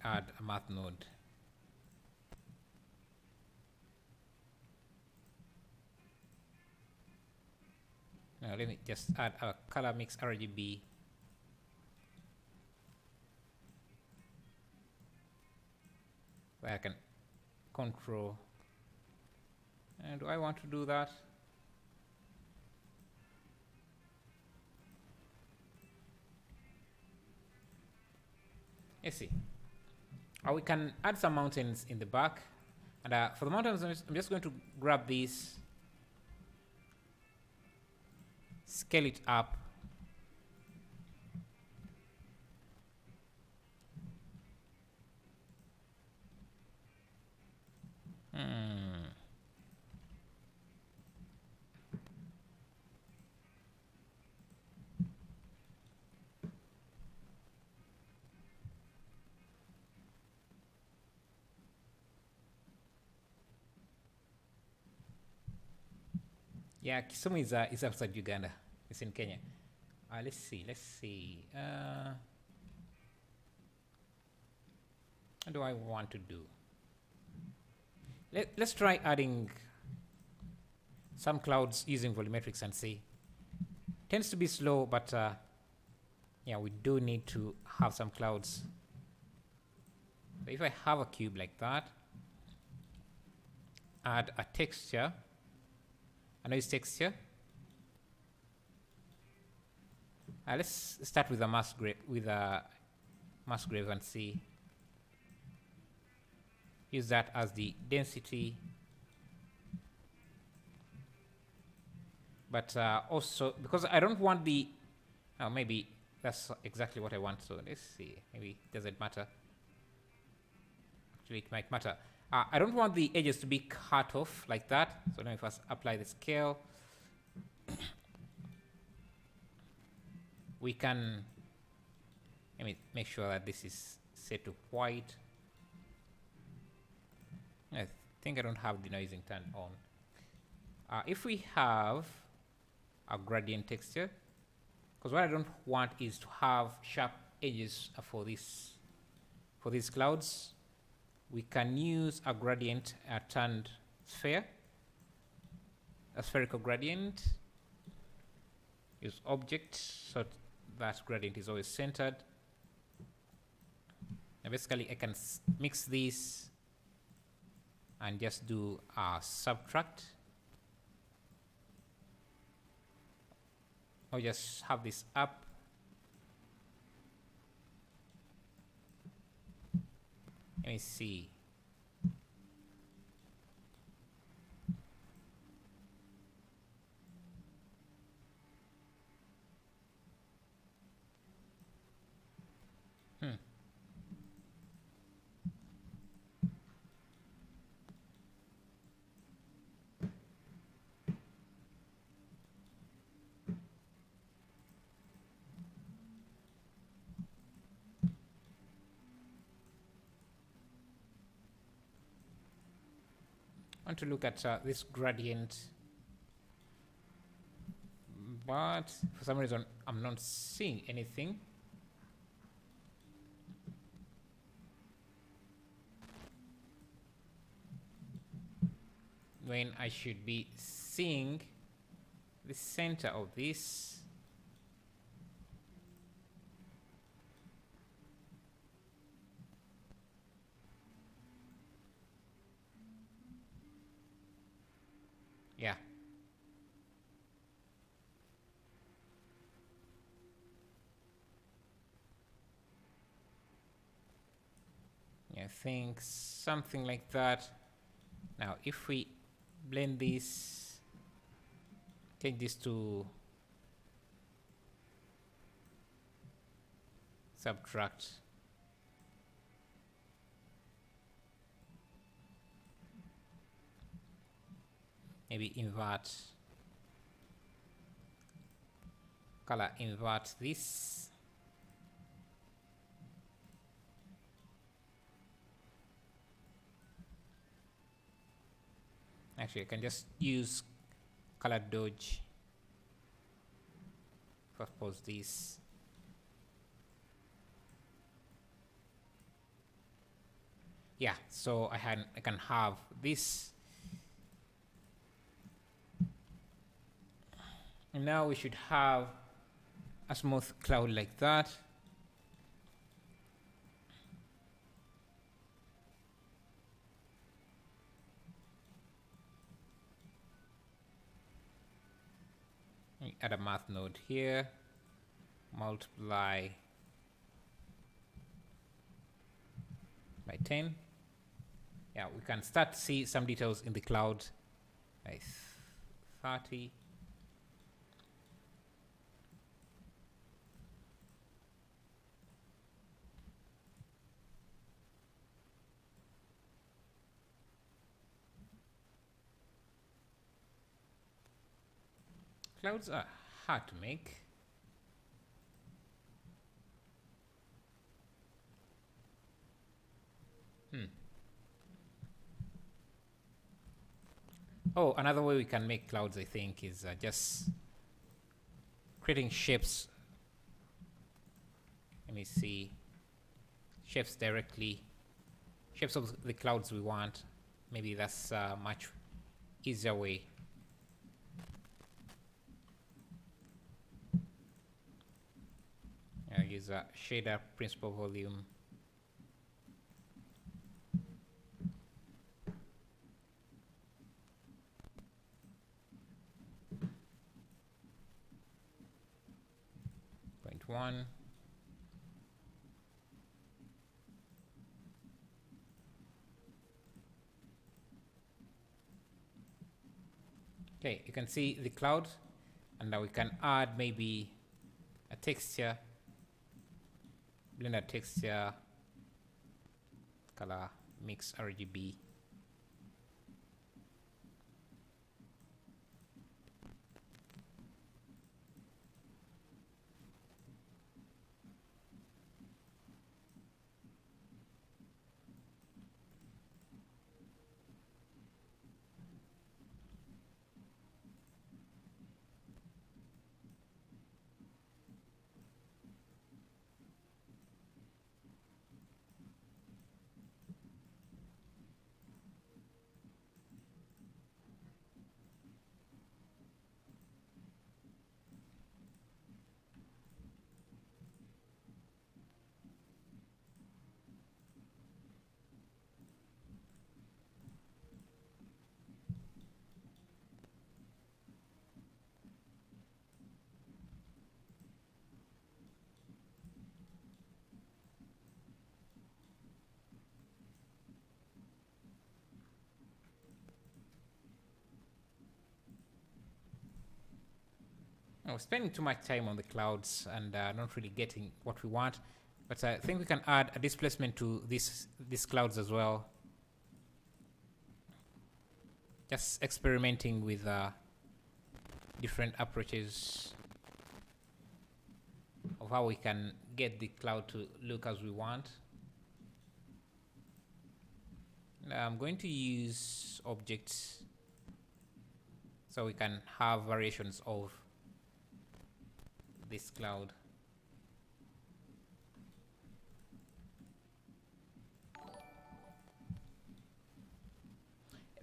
Add a math node. Now let me just add a color mix RGB. Where I can control. And do I want to do that? Let's see. We can add some mountains in the back. And for the mountains, I'm just going to grab these, scale it up. Yeah, Kisumu is outside Uganda. It's in Kenya. Let's see. What do I want to do? Let's try adding some clouds using volumetrics and see. Tends to be slow, but yeah, we do need to have some clouds. So if I have a cube like that, add a texture, a noise texture. Let's start with a mass grave and see. Use that as the density, but also because I don't want the. Oh, maybe that's exactly what I want. So let's see. Maybe it doesn't matter. Actually, it might matter. I don't want the edges to be cut off like that. So let me first apply the scale. We can. Let me make sure that this is set to white. I think I don't have the noising turned on. If we have a gradient texture, because what I don't want is to have sharp edges for these clouds, we can use a gradient turned sphere, a spherical gradient. Use object so that gradient is always centered. And basically, I can mix these and just do a subtract, or just have this up. Let me see. I want to look at this gradient, but for some reason I'm not seeing anything. When I should be seeing the center of this. Yeah. I think something like that. Now, if we blend this, take this to subtract. Maybe invert, color invert this. Actually, I can just use color dodge. First pause this. Yeah, so I can have this. And now we should have a smooth cloud like that. Add a math node here, multiply by 10. Yeah, we can start to see some details in the cloud. Like 30. Clouds are hard to make. Oh, another way we can make clouds, I think, is just creating shapes. Let me see. Shapes directly. Shapes of the clouds we want. maybe that's a much easier way. I'll use a shader principal volume. Point 1. Okay, you can see the cloud, and now we can add maybe a texture, blender texture, color, mix RGB. We're spending too much time on the clouds and not really getting what we want, but I think we can add a displacement to these clouds as well. Just experimenting with different approaches of how we can get the cloud to look as we want. Now I'm going to use objects so we can have variations of this cloud.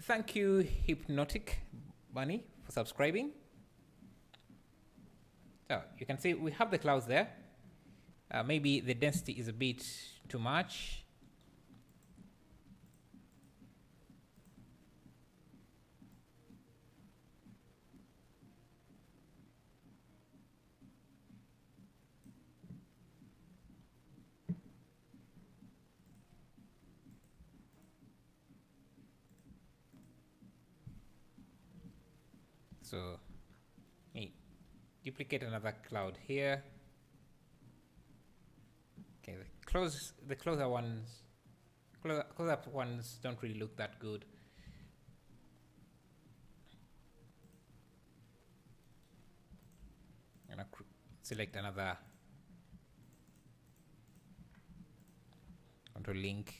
Thank you, Hypnotic Bunny, for subscribing. So you can see we have the clouds there. Maybe the density is a bit too much. So, duplicate another cloud here. Okay, the closer ones, close up ones don't really look that good. I'm gonna select another control link,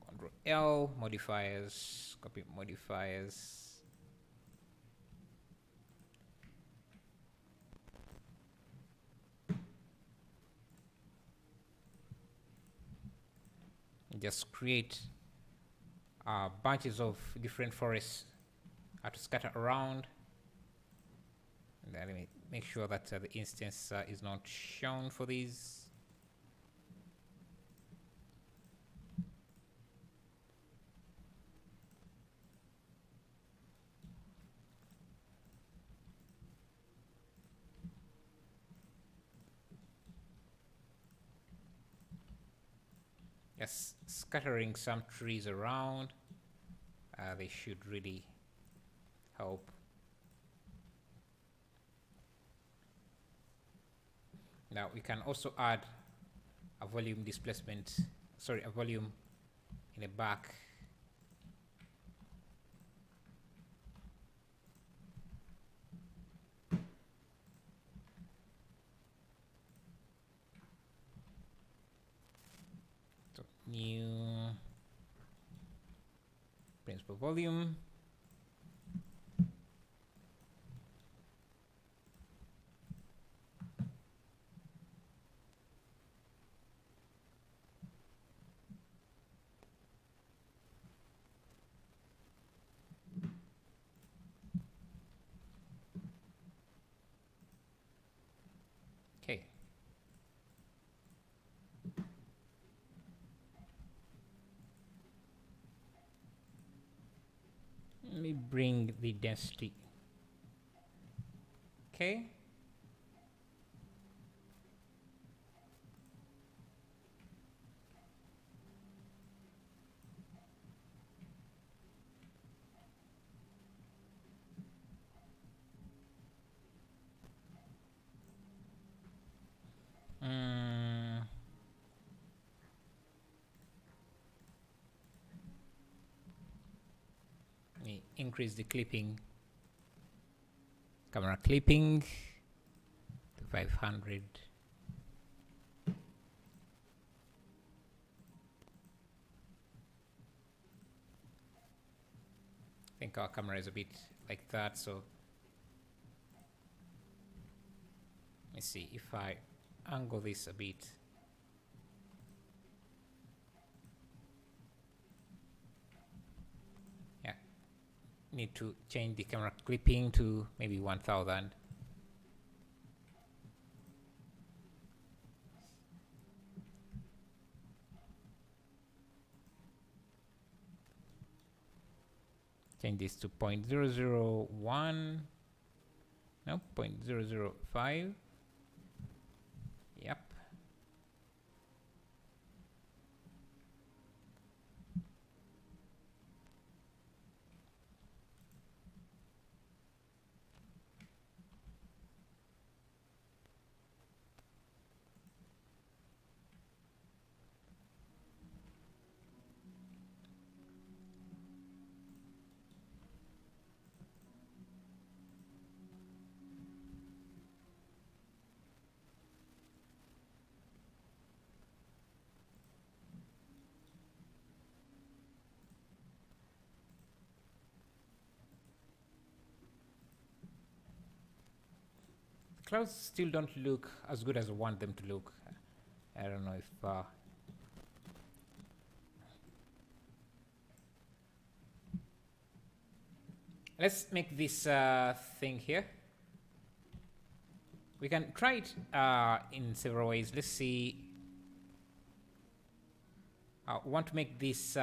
Control L, modifiers, copy modifiers. Just create bunches of different forests to scatter around. And then let me make sure that the instance is not shown for these. Just scattering some trees around. They should really help. Now we can also add a volume displacement, sorry, a volume in the back. So new principal volume. Let me bring the density. Okay. Let me increase the clipping. Camera clipping to 500. I think our camera is a bit like that, so let me see if I angle this a bit. Yeah, need to change the camera clipping to maybe 1000. Change this to 0.001. No, 0.005. Yep. Clouds still don't look as good as I want them to look. I don't know if let's make this thing here. We can try it in several ways. Let's see. I want to make this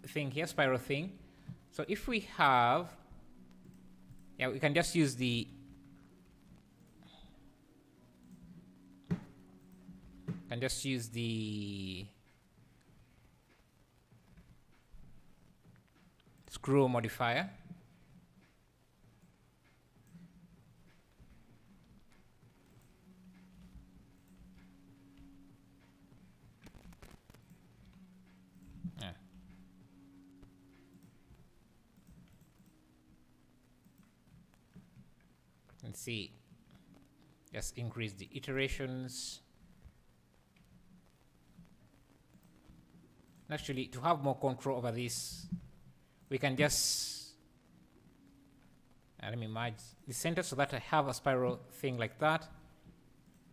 thing here, spiral thing. So if we have, yeah, we can just use the screw modifier. Yeah. Let's see. Just increase the iterations. Actually, to have more control over this, we can just let me merge the center so that I have a spiral thing like that.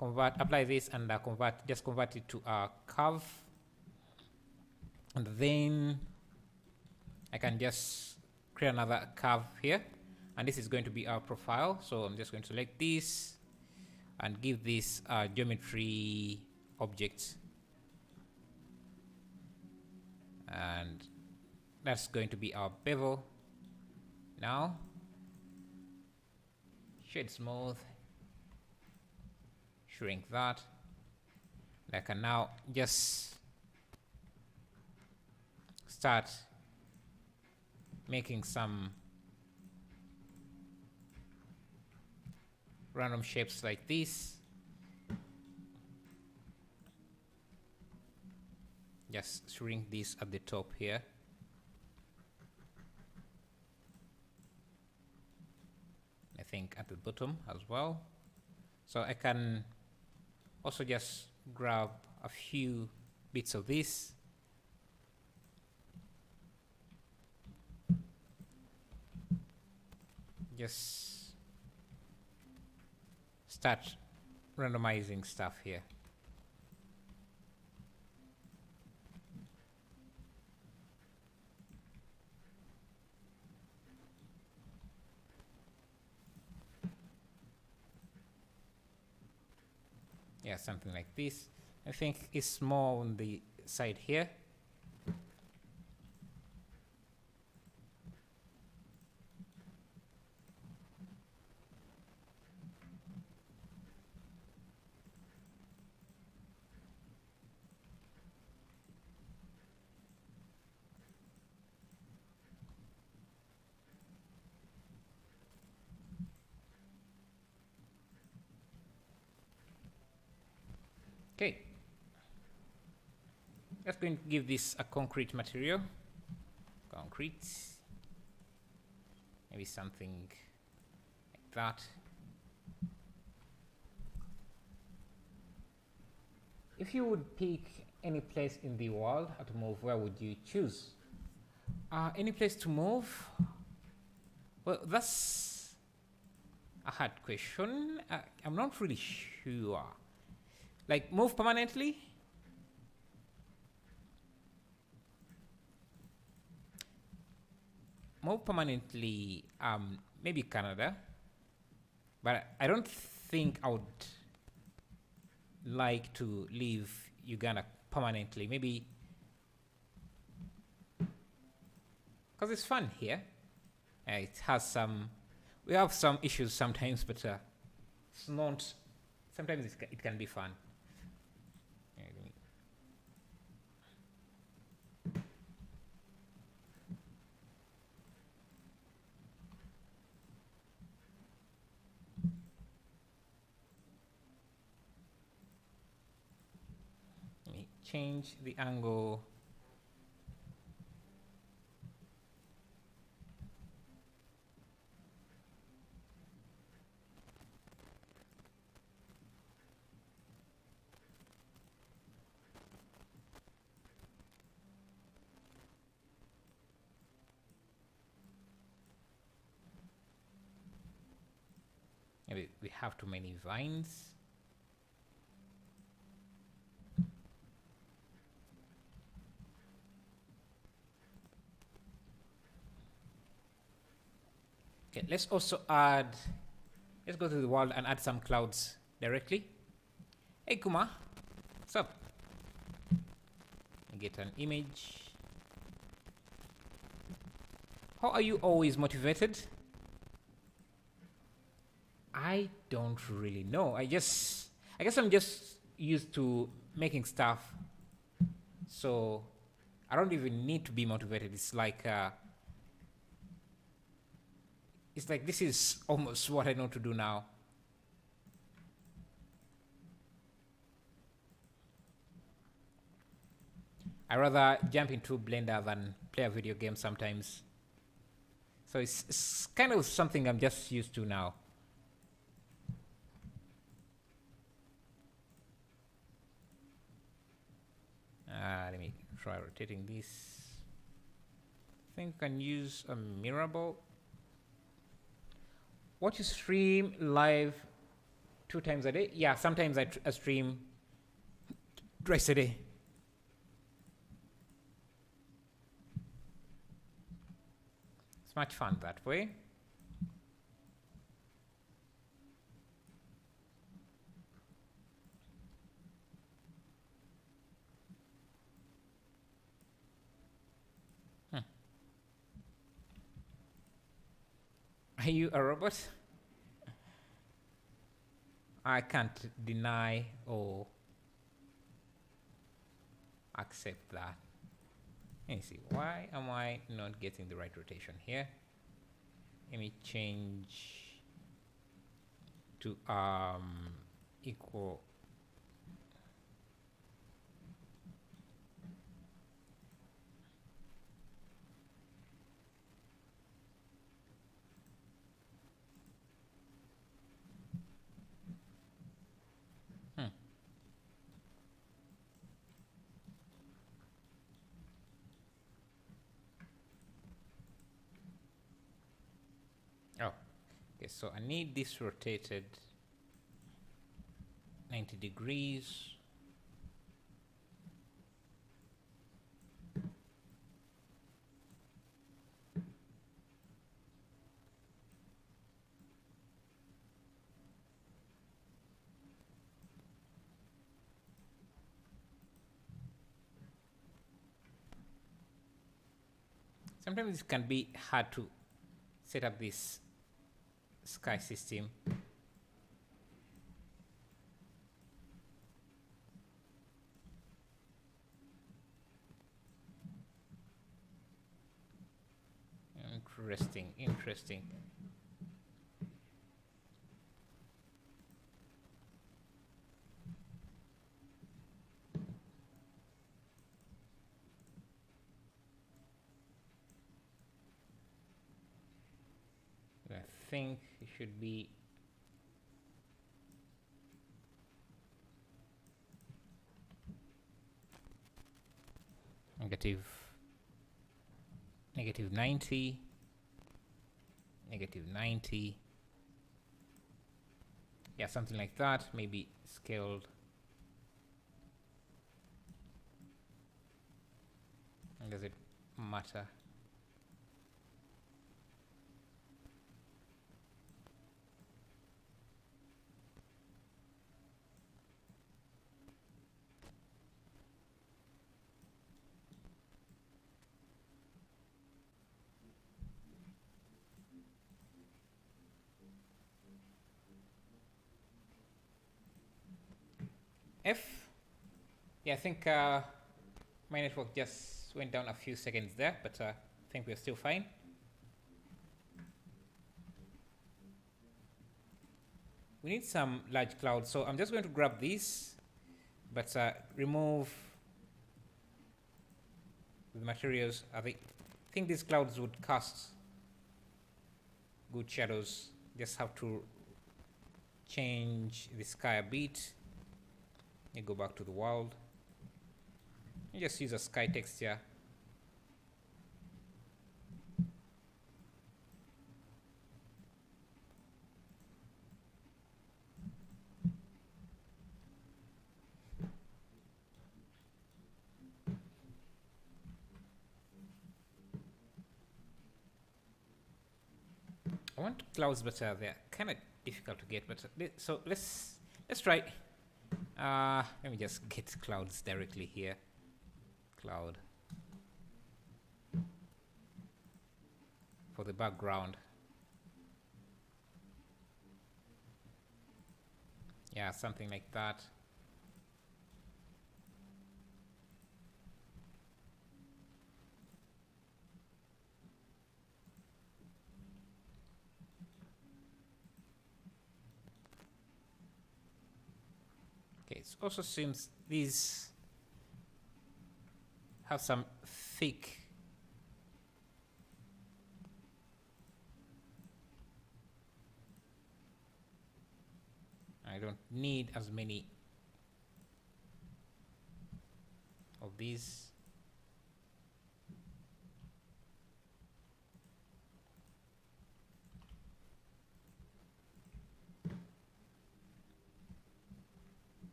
Apply this and convert it to a curve, and then I can just create another curve here, and this is going to be our profile. So I'm just going to select this and give this geometry object. And that's going to be our bevel. Now, shade smooth, shrink that. And I can now just start making some random shapes like this. Just shrink this at the top here. I think at the bottom as well. So I can also just grab a few bits of this. Just start randomizing stuff here. Yeah, something like this. I think it's more on the side here. Just going to give this a concrete material. Concrete. Maybe something like that. If you would pick any place in the world to move, where would you choose? Any place to move? Well, that's a hard question. I'm not really sure. Like, move permanently? Move permanently, maybe Canada. But I don't think I would like to leave Uganda permanently. Maybe because it's fun here. It has some, we have some issues sometimes, but it's not, sometimes it can be fun. Let me change the angle. Maybe we have too many vines. Okay, let's also add, let's go to the world and add some clouds directly. Hey Kuma, what's up? Get an image. How are you always motivated? I don't really know. I guess I'm just used to making stuff, so I don't even need to be motivated. It's like this is almost what I know to do now. I rather jump into Blender than play a video game sometimes. So it's kind of something I'm just used to now. Let me try rotating this. I think I can use a mirror ball. What, you stream live 2 times a day? Yeah, sometimes I stream twice a day. It's much fun that way. Are you a robot? I can't deny or accept that. Let me see, why am I not getting the right rotation here? Let me change to equal. Oh, okay, so I need this rotated 90 degrees. Sometimes it can be hard to set up this sky system. Interesting. think it should be negative 90, negative 90. Yeah, something like that. Maybe scaled. Does it matter? F. Yeah, I think my network just went down a few seconds there, but I think we're still fine. We need some large clouds, so I'm just going to grab these, but remove the materials. I think these clouds would cast good shadows. Just have to change the sky a bit. You go back to the world. You just use a sky texture. I want clouds, but they're kind of difficult to get. But so let's try. Let me just get clouds directly here. Cloud for the background. Yeah, something like that. Okay, it also seems these have some thick I don't need as many of these.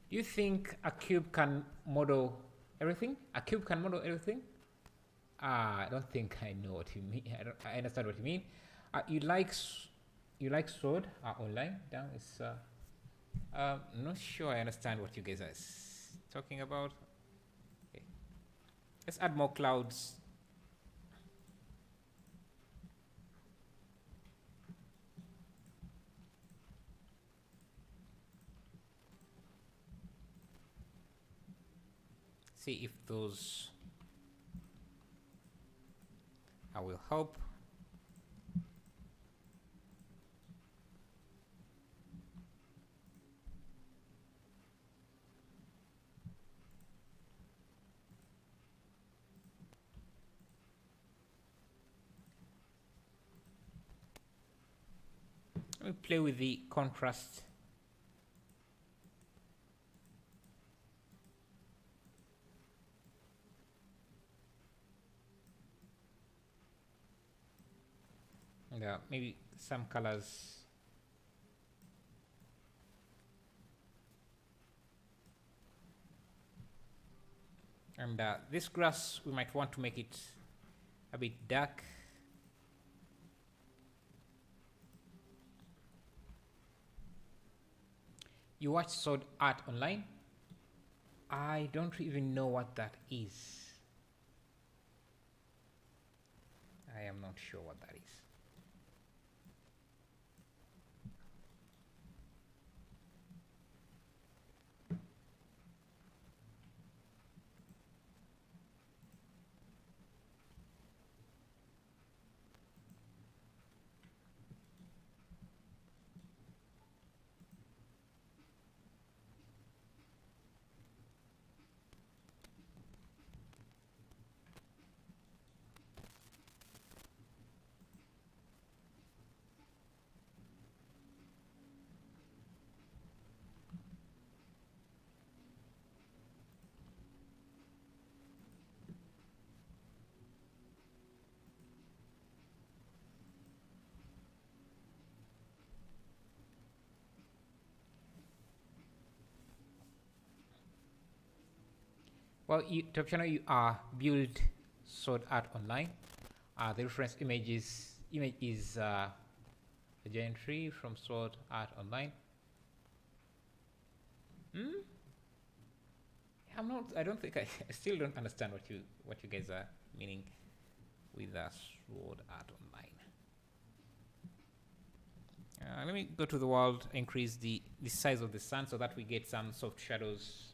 Do you think a cube can model everything? A cube can model everything? I don't think I know what you mean. I understand what you mean. You like sword online? Down is not sure I understand what you guys are talking about. Okay. Let's add more clouds. See if those will help. Let me play with the contrast. and maybe some colors. And this grass, we might want to make it a bit dark. You watch sword art online? I don't even know what that is. I am not sure what that is. Well, top channel, you are build sword art online. The reference image is a giant tree from sword art online. I don't think I still don't understand what you guys are meaning with sword art online. Let me go to the world, increase the size of the sun so that we get some soft shadows.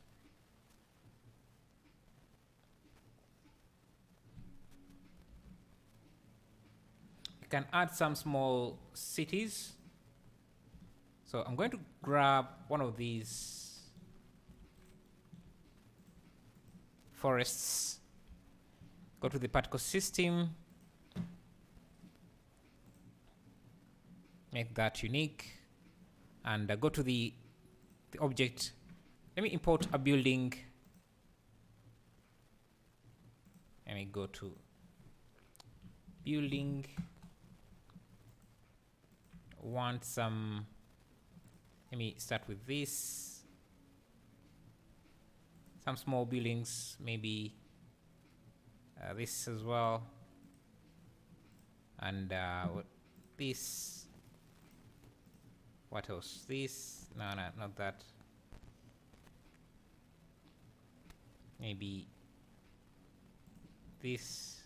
You can add some small cities. So I'm going to grab one of these forests, go to the particle system, make that unique, and go to the object. Let me import a building. Let me go to building. Want some, let me start with this, some small buildings, maybe this as well, and this, what else, this, no, not that, maybe this,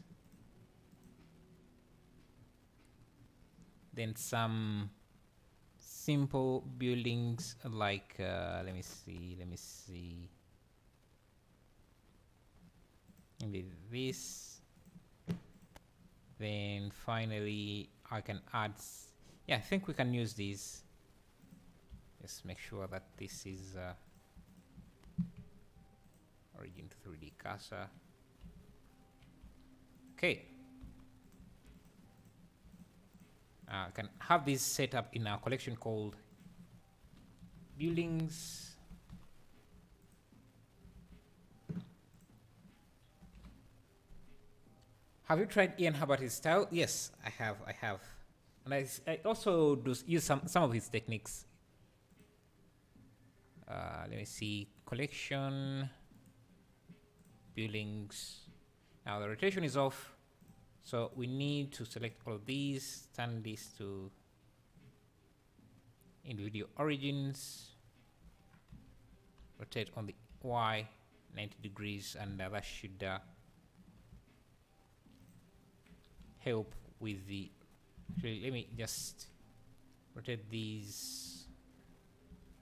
then some simple buildings like let me see, maybe this, then finally I can add, yeah, I think we can use these. Just make sure that this is origin to 3D cursor. Okay. Can have this set up in our collection called buildings. Have you tried Ian Herbert's style? Yes, I have. And I also do use some of his techniques. Let me see, collection, buildings. Now the rotation is off. So we need to select all of these, turn this to individual origins, rotate on the Y 90 degrees, and that should help with the, actually, let me just rotate these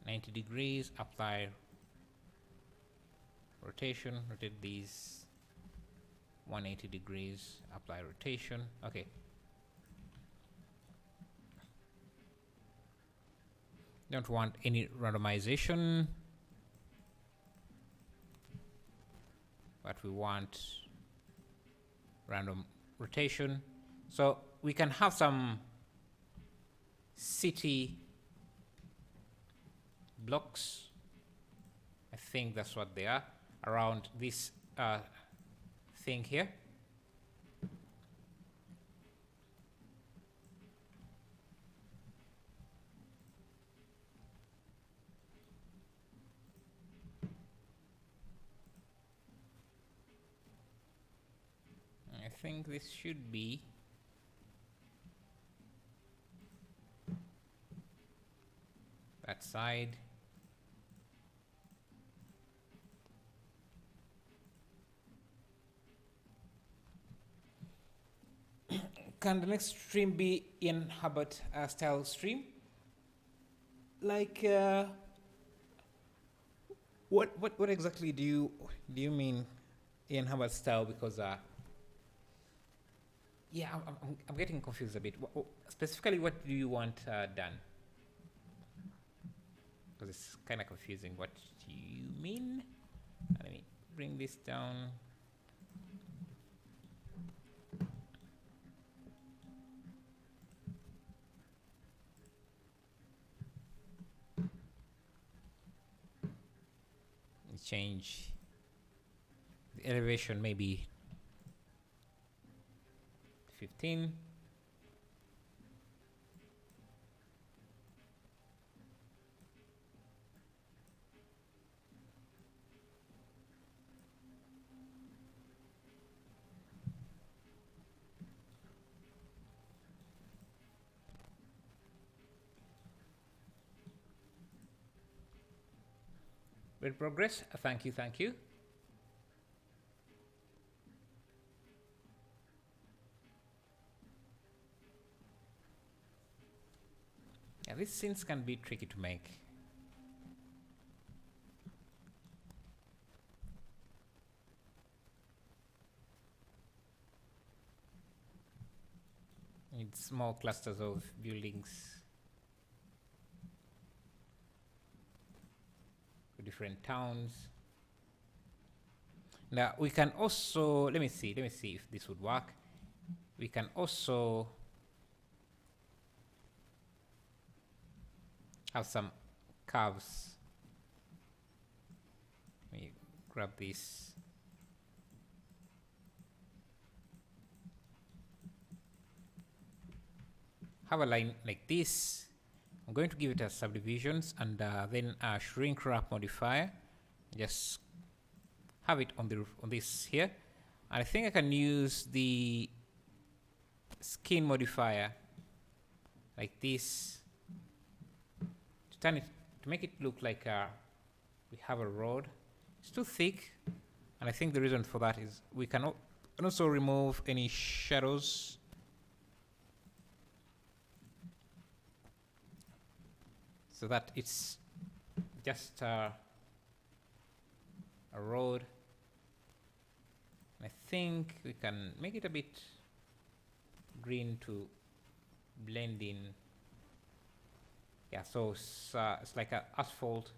90 degrees, apply rotation, rotate these 180 degrees, apply rotation. Okay. Don't want any randomization, but we want random rotation. So we can have some city blocks. I think that's what they are around this thing here. think this should be that side. Can the next stream be in Hubbard style stream? Like, what exactly do you mean in Hubbard style? Because yeah, I'm getting confused a bit. Specifically, what do you want done? Because it's kind of confusing. What do you mean? Let me bring this down. Change the elevation, maybe 15. Great progress. Thank you, thank you. Yeah, these scenes can be tricky to make. Need small clusters of buildings. Different towns. Now we can also, let me see if this would work. We can also have some curves. Let me grab this. Have a line like this. I'm going to give it a subdivisions and then a shrink wrap modifier. Just have it on this here. And I think I can use the skin modifier like this to turn it, to make it look like we have a road. It's too thick, and I think the reason for that is we can also remove any shadows. So that it's just a road. I think we can make it a bit green to blend in. Yeah, so it's like an asphalt,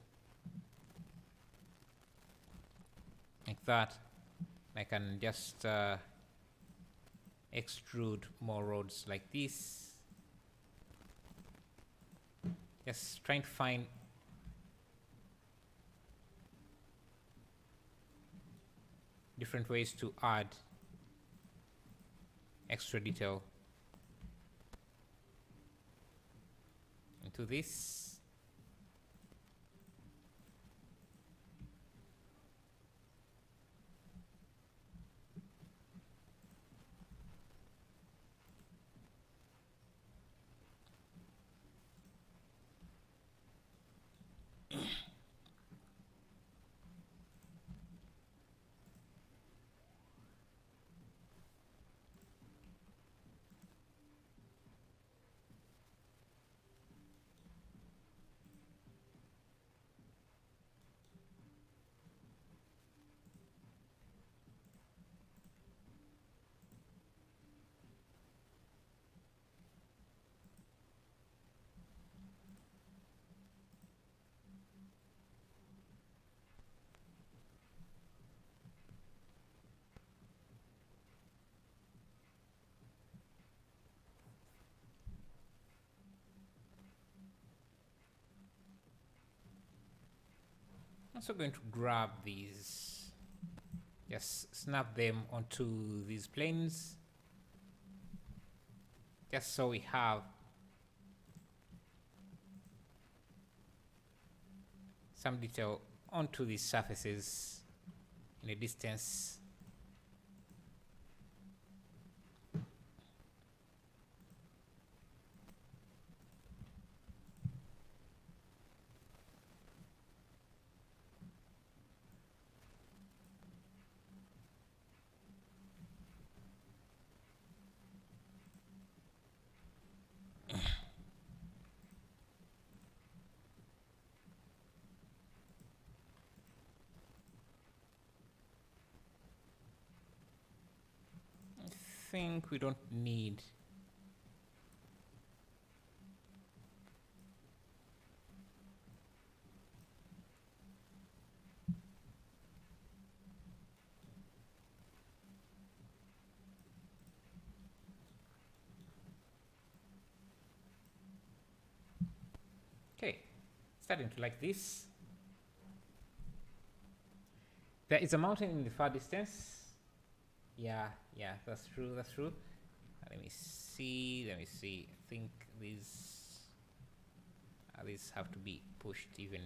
like that. I can just extrude more roads like this. Just trying to find different ways to add extra detail into this. Also going to grab these, just snap them onto these planes, just so we have some detail onto these surfaces in a distance. think we don't need. Okay, starting to like this. There is a mountain in the far distance. Yeah, that's true, that's true. Let me see. I think these have to be pushed even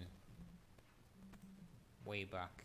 way back.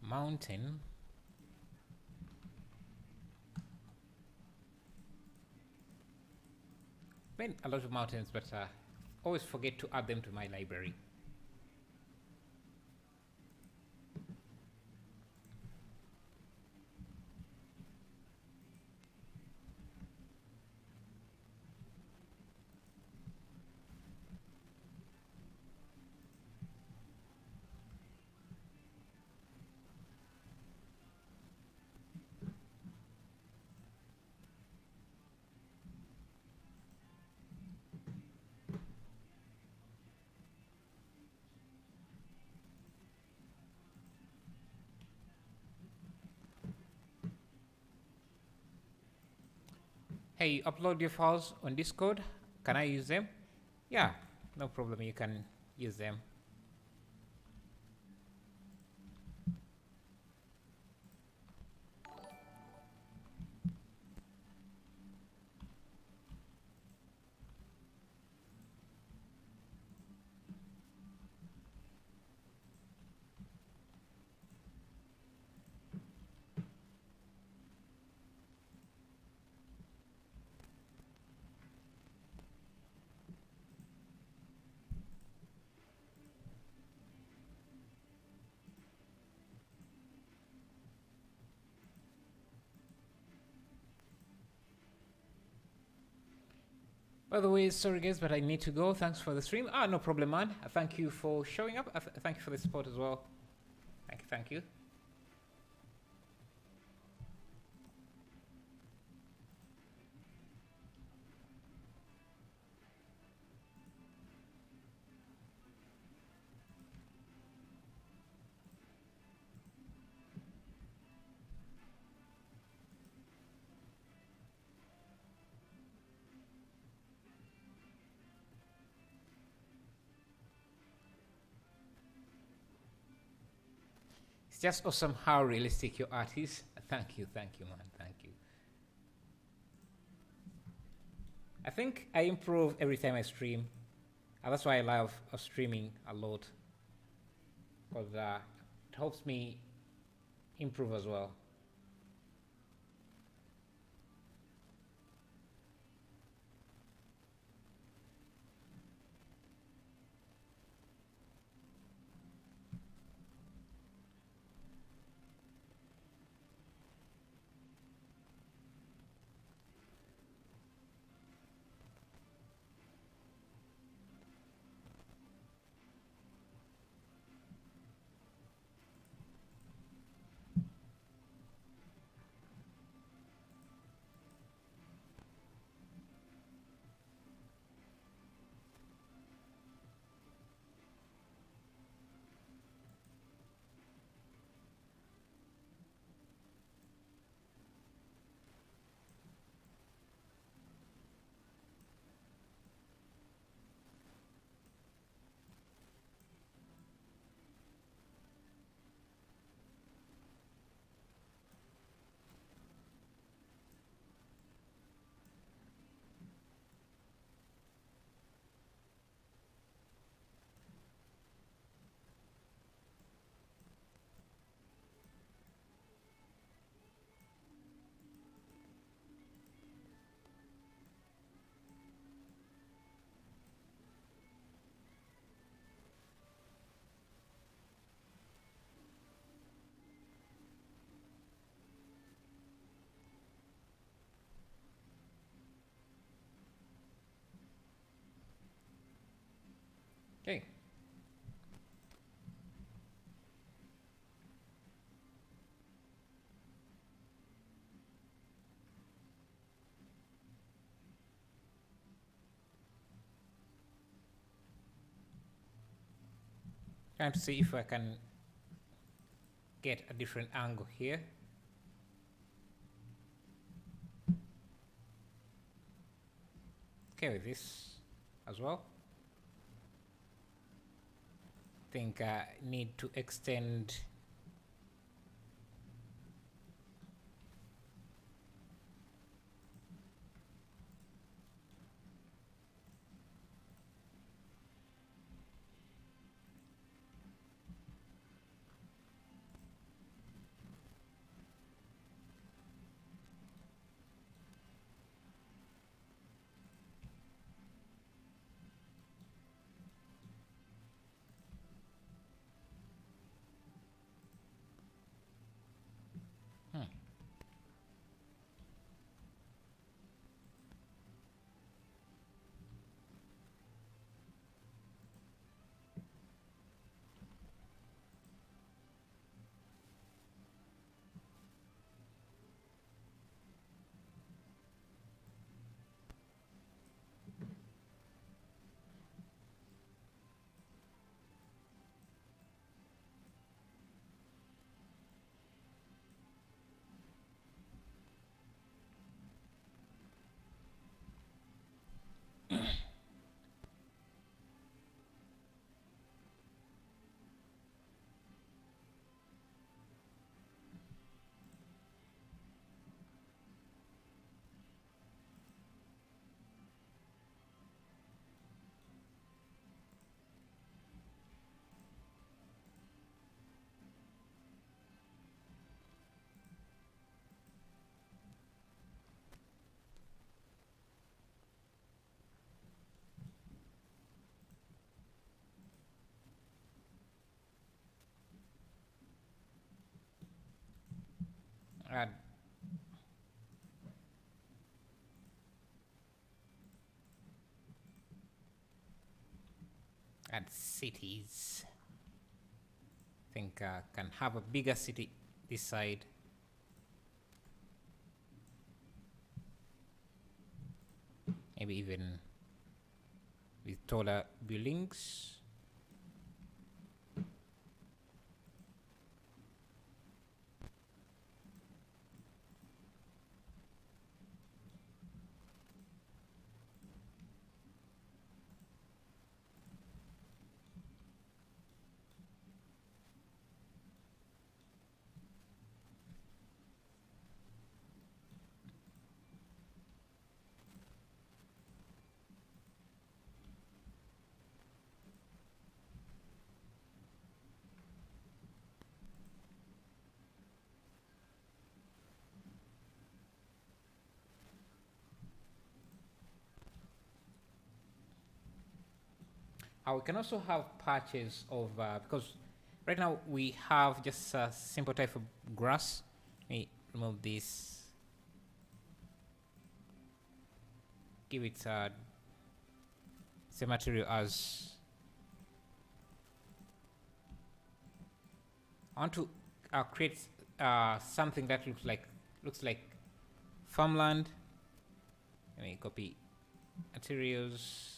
Mountain. Been a lot of mountains, but always forget to add them to my library. Hey, you upload your files on Discord. Can I use them? Yeah, no problem. You can use them. By the way, sorry guys, but I need to go. Thanks for the stream. No problem, man. Thank you for showing up. Thank you for the support as well. Thank you. It's just awesome how realistic your art is. Thank you, man. Thank you. I think I improve every time I stream. And that's why I love streaming a lot. Because it helps me improve as well. Trying to see if I can get a different angle here. Okay with this as well. Think I need to extend add cities. Think can have a bigger city this side. Maybe even with taller buildings. We can also have patches of because right now we have just a simple type of grass. Let me remove this. Give it same material as. I want to create something that looks like farmland. Let me copy materials.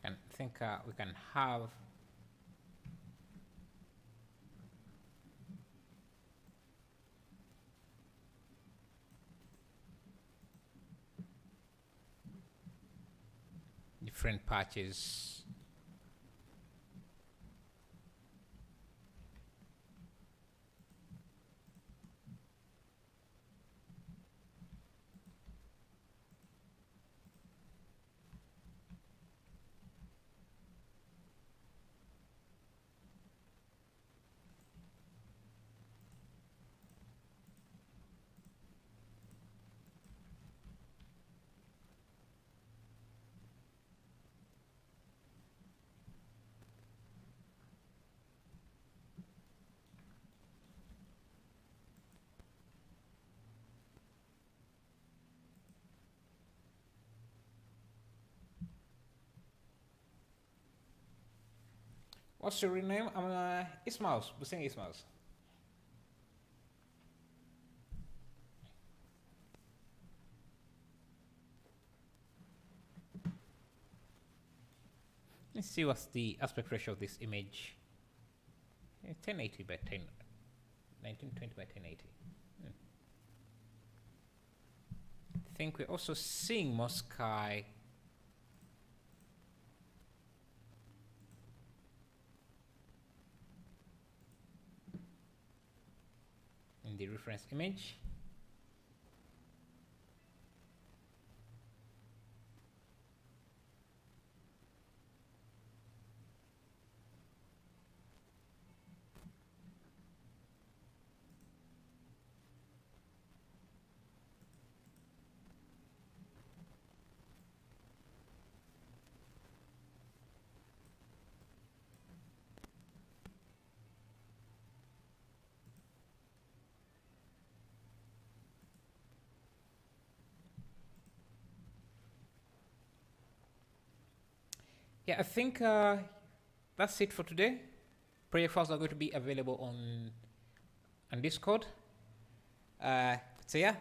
And I think we can have different patches. What's your real name? I'm Ismails. We're saying Ismails. Let's see what's the aspect ratio of this image. 1080 by 10, 1920 by 1080. I think we're also seeing more sky. In the reference image. Yeah, I think that's it for today. Prayer files are going to be available on Discord. So yeah,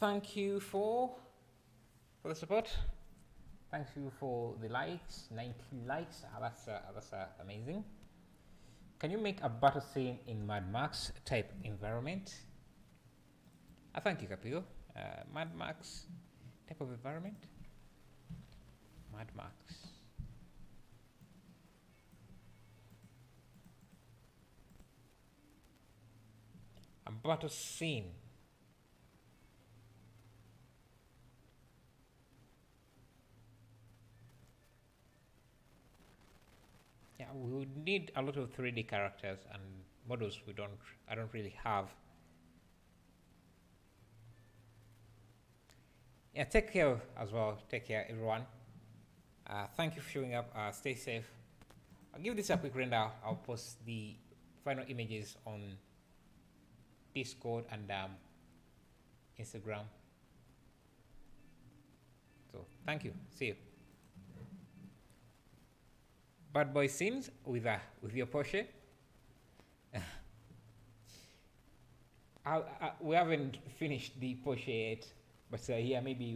thank you for the support. Thank you for the likes. 90 likes. That's amazing. Can you make a battle scene in Mad Max type environment? Thank you, Capio. Mad Max type of environment. Mad Max. A battle scene. Yeah, we would need a lot of 3D characters and models I don't really have. Yeah, take care as well. Take care, everyone. Thank you for showing up. Stay safe. I'll give this a quick render. I'll post the final images on Discord and Instagram. So thank you. See you. Bad boy scenes with your Porsche. We haven't finished the Porsche yet, but yeah, maybe